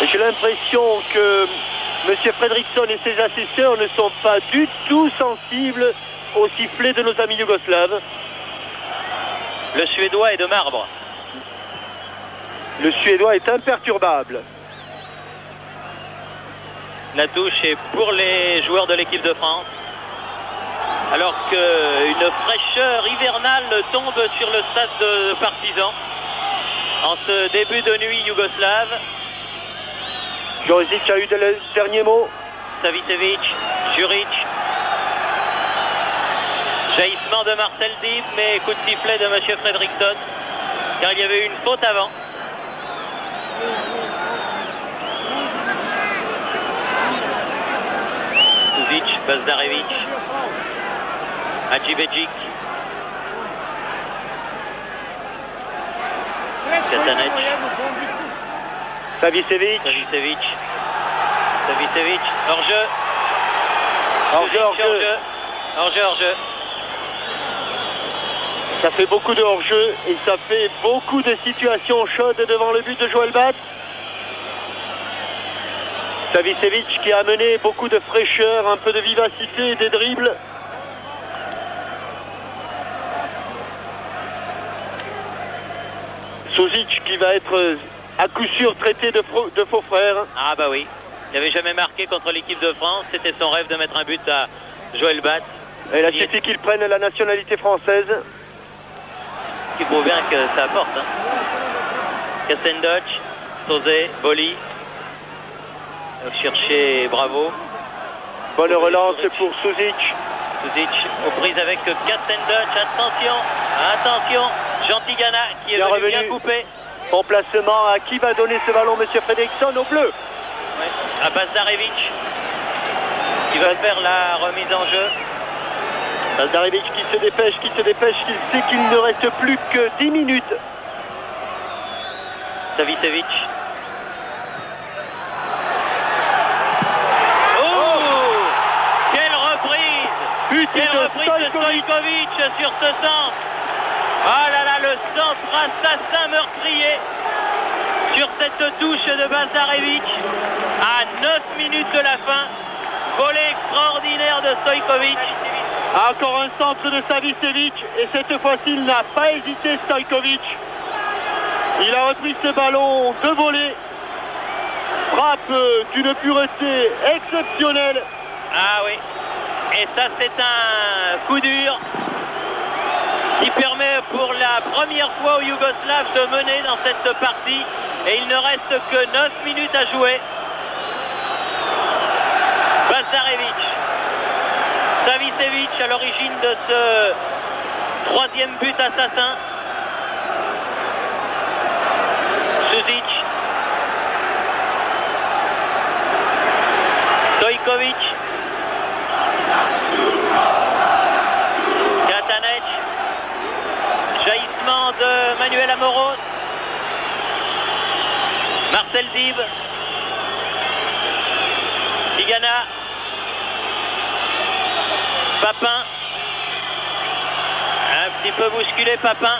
Et j'ai l'impression que M. Fredriksson et ses assesseurs ne sont pas du tout sensibles au sifflet de nos amis yougoslaves. Le Suédois est de marbre. Le Suédois est imperturbable. La touche est pour les joueurs de l'équipe de France. Alors qu'une fraîcheur hivernale tombe sur le stade de Partizan en ce début de nuit yougoslave. Juric a eu le dernier mot. Savicevic, Juric. Jaillissement de Marcel Dib, mais coup de sifflet de M. Fredriksson, car il y avait eu une faute avant. Suzic, Bazdarevic, Hadžibeđić, Katanec, Savicevic. Savicevic, hors-jeu. Hors-jeu. Ça fait beaucoup de hors-jeu et ça fait beaucoup de situations chaudes devant le but de Joël Bats. Savicevic qui a amené beaucoup de fraîcheur, un peu de vivacité et des dribbles. Suzic qui va être à coup sûr traité de faux frère. Ah bah oui, il n'avait jamais marqué contre l'équipe de France, c'était son rêve de mettre un but à Joël Bats. Et là, suffit qu'il prenne la nationalité française. Ce qui prouve bien que ça apporte. Hein. Kassendoc, Sauzé, Boli. Chercher Bravo. Bonne relance pour Suzic. Suzic aux prises avec Kassendoc. Attention, Jean Tigana qui est venu bien couper. Bon placement, à qui va donner ce ballon, M. Fredriksson, au bleu? Ouais. À Bazdarevic qui va faire la remise en jeu. Bazdarevic qui se dépêche, il sait qu'il ne reste plus que 10 minutes. Savicevic. Quelle reprise de Stojkovic sur ce centre. Ah là là, le centre assassin meurtrier sur cette touche de Bazdarevic à 9 minutes de la fin. Volet extraordinaire de Stojkovic. Encore un centre de Savicevic et cette fois-ci il n'a pas hésité, Stojkovic. Il a repris ce ballon de volée. Frappe d'une pureté exceptionnelle. Ah oui. Et ça, c'est un coup dur qui permet pour la première fois aux Yougoslaves de mener dans cette partie. Et il ne reste que 9 minutes à jouer. Bazdarevic. Savicevic à l'origine de ce troisième but assassin. Suzic. Stojkovic. Katanec. Jaillissement de Manuel Amoros. Marcel Dib. Tigana. Papin. Un petit peu bousculé Papin.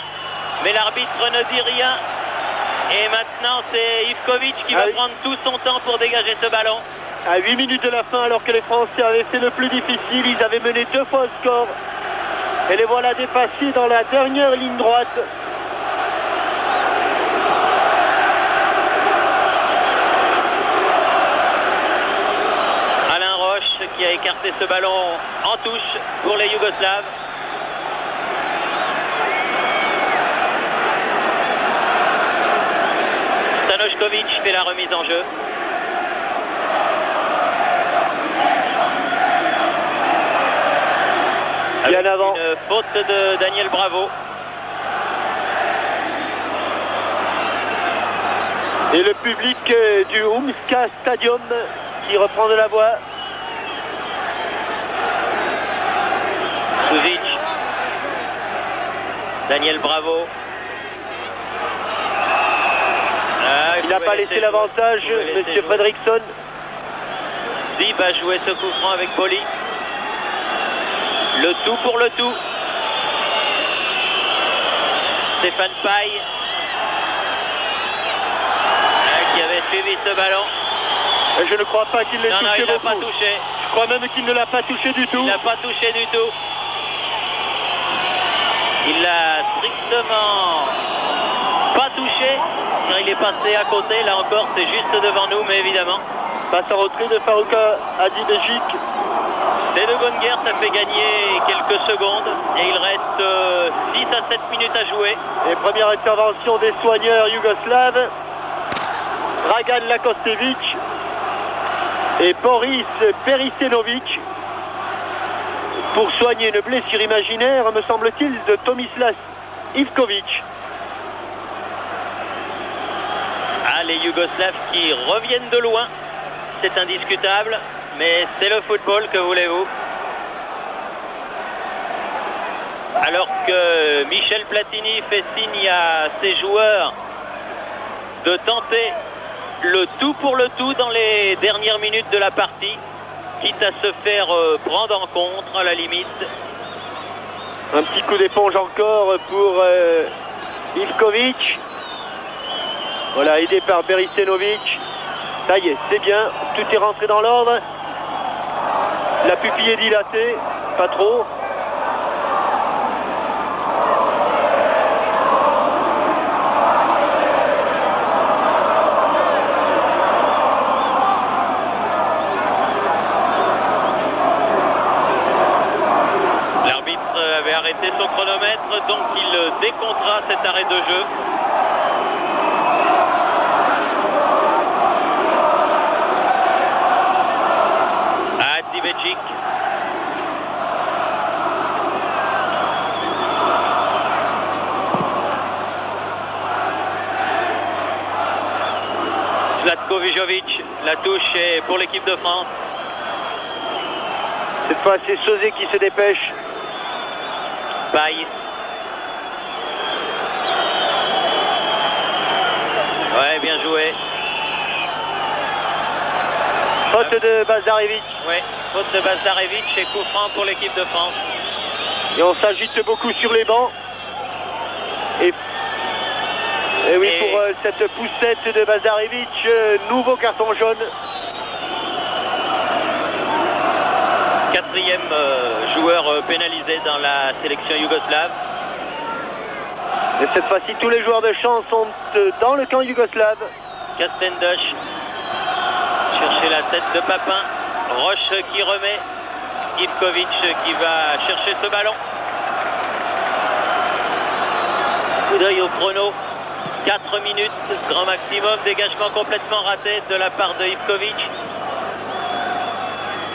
Mais l'arbitre ne dit rien. Et maintenant c'est Ivkovic qui va prendre tout son temps pour dégager ce ballon. À 8 minutes de la fin, alors que les Français avaient fait le plus difficile, ils avaient mené 2 fois au score. Et les voilà dépassés dans la dernière ligne droite. Alain Roche qui a écarté ce ballon en touche pour les Yougoslaves. Stanoškovic fait la remise en jeu. Bien avant. Une faute de Daniel Bravo. Et le public du Umska Stadium qui reprend de la voix. Suzic. Daniel Bravo. Il n'a pas laissé l'avantage, M. Fredriksson. Dib a joué ce coup franc avec Boli. Le tout pour le tout. Stéphane Paille qui avait suivi ce ballon. Et je ne crois pas qu'il l'ait touché Non, il beaucoup. l'a pas touché. Je crois même qu'il ne l'a pas touché du tout. Il l'a pas touché du tout. Il l'a strictement pas touché. Il il est passé à côté. Là encore, c'est juste devant nous, mais évidemment. Passe en retrait de Farouka Hadjibejic. Les deux bonnes guerres, ça fait gagner quelques secondes. Et il reste 6 à 7 minutes à jouer. Et première intervention des soigneurs yougoslaves. Dragan Lakostevic et Boris Perisenovic pour soigner une blessure imaginaire, me semble-t-il, de Tomislav Ivkovic. Ah, les Yougoslaves qui reviennent de loin, c'est indiscutable, mais c'est le football, que voulez-vous. Alors que Michel Platini fait signe à ses joueurs de tenter le tout pour le tout dans les dernières minutes de la partie, quitte à se faire prendre en contre à la limite. Un petit coup d'éponge encore pour Ivkovic. Voilà, aidé par Berisenovic. Ça y est, c'est bien, tout est rentré dans l'ordre. La pupille est dilatée, pas trop. Arrêter son chronomètre, donc il décomptera cet arrêt de jeu. Hadjibejic. Zlatko Vijovic, la touche est pour l'équipe de France. Cette fois, c'est Sosé qui se dépêche. Baïs. Ouais, bien joué. Faute de Bazarevic. Ouais, faute de Bazarevic et coup franc pour l'équipe de France. Et on s'agite beaucoup sur les bancs. Et oui, pour cette poussette de Bazarevic, nouveau carton jaune. Quatrième joueur pénalisé dans la sélection yougoslave. Et cette fois-ci, tous les joueurs de champ sont dans le camp yougoslave. Kastendosh chercher la tête de Papin. Roche qui remet. Ivkovic qui va chercher ce ballon. Coup d'œil au chrono. 4 minutes, grand maximum. Dégagement complètement raté de la part de Ivkovic.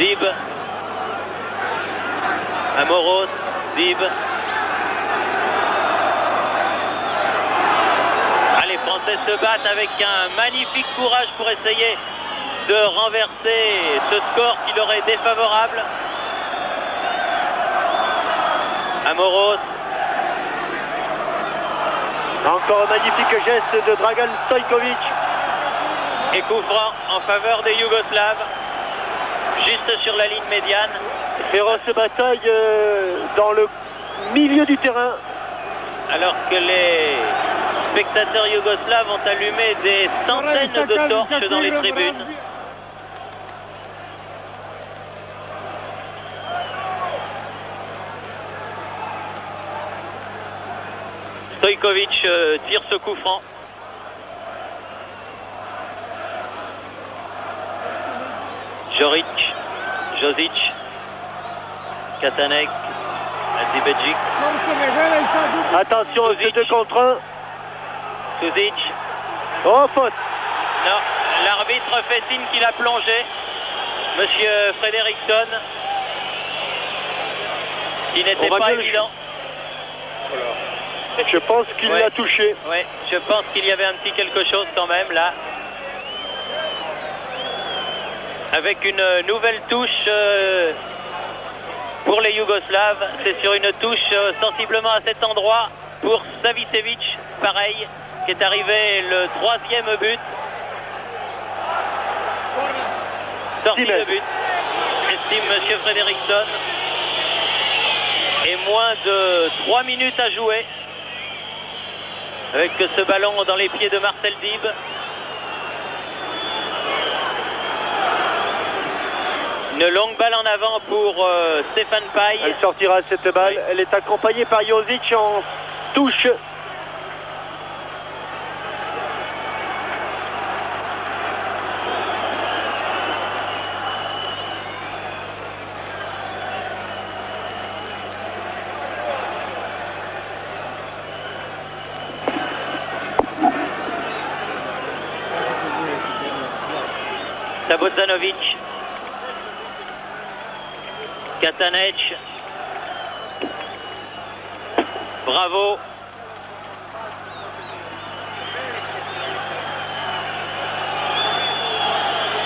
Dib. Amoros, Dib. Les Français se battent avec un magnifique courage pour essayer de renverser ce score qui leur est défavorable. Amoros. Encore un magnifique geste de Dragan Stojkovic. Et coup franc en faveur des Yougoslaves. Juste sur la ligne médiane. Féroce bataille dans le milieu du terrain. Alors que les spectateurs yougoslaves ont allumé des centaines de torches dans les tribunes. Stojkovic tire ce coup franc. Joric, Josic, Katanek, Hadjibejic. Attention, c'est 2 contre 1. Suzic. Oh, faute. Non, l'arbitre fait signe qu'il a plongé. Monsieur Frederiksson. Qui n'était pas évident. Je pense qu'il l'a touché. Oui, je pense qu'il y avait un petit quelque chose quand même là. Avec une nouvelle touche pour les Yougoslaves. C'est sur une touche sensiblement à cet endroit pour Savicevic, pareil, qui est arrivé le 3e but. Sortie de but, estime Monsieur Frederiksson. Et moins de 3 minutes à jouer. Avec ce ballon dans les pieds de Marcel Dib. Une longue balle en avant pour Stéphane Paille. Elle sortira cette balle. Oui. Elle est accompagnée par Josic en touche. Bozanovic. Katanec. Bravo.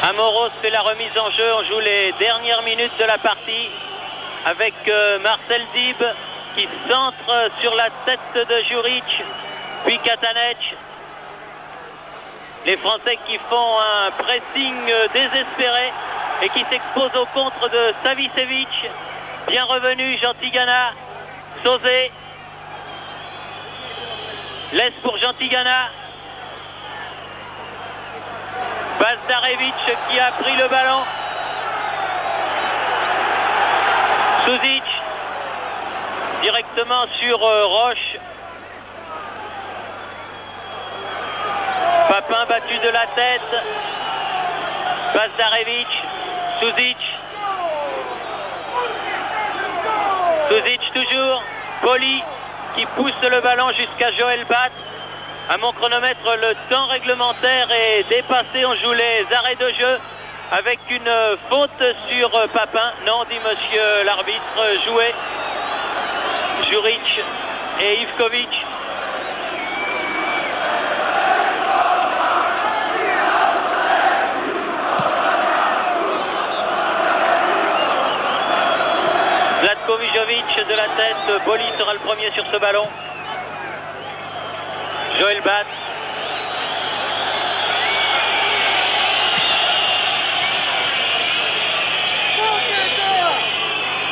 Amoros fait la remise en jeu. On joue les dernières minutes de la partie avec Marcel Dib qui centre sur la tête de Juric, puis Katanec. Les Français qui font un pressing désespéré et qui s'exposent au contre de Savicevic. Bien revenu Jantigana. Sauzé. Laisse pour Jantigana. Bazdarevic qui a pris le ballon. Suzic directement sur Roche. Papin battu de la tête. Bazdarevic. Suzic. Suzic toujours. Poli qui pousse le ballon jusqu'à Joël Bat. À mon chronomètre, le temps réglementaire est dépassé. On joue les arrêts de jeu avec une faute sur Papin. Non, dit monsieur l'arbitre, joué. Juric et Ivkovic. Zlatko Vijovic de la tête. Boli sera le premier sur ce ballon. Joël Bat.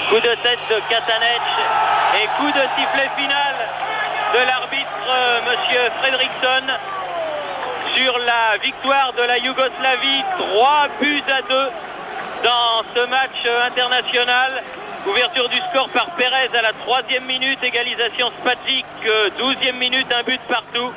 Coup de tête de Katanec et coup de sifflet final de l'arbitre monsieur Fredriksson sur la victoire de la Yougoslavie. 3-2 dans ce match international. Ouverture du score par Pérez à la 3e minute, égalisation Spajic, 12e minute, un but partout.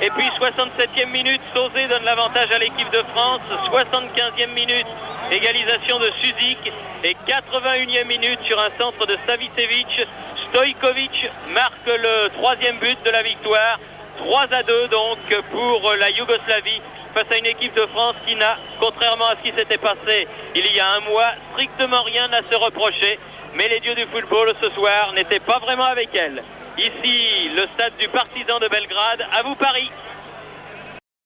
Et puis 67e minute, Sauzé donne l'avantage à l'équipe de France. 75e minute, égalisation de Suzic. Et 81e minute, sur un centre de Savicevic, Stojkovic marque le 3e but de la victoire. 3-2 donc pour la Yougoslavie face à une équipe de France qui n'a, contrairement à ce qui s'était passé il y a un mois, strictement rien à se reprocher. Mais les dieux du football ce soir n'étaient pas vraiment avec elle. Ici, le stade du Partizan de Belgrade. À vous Paris!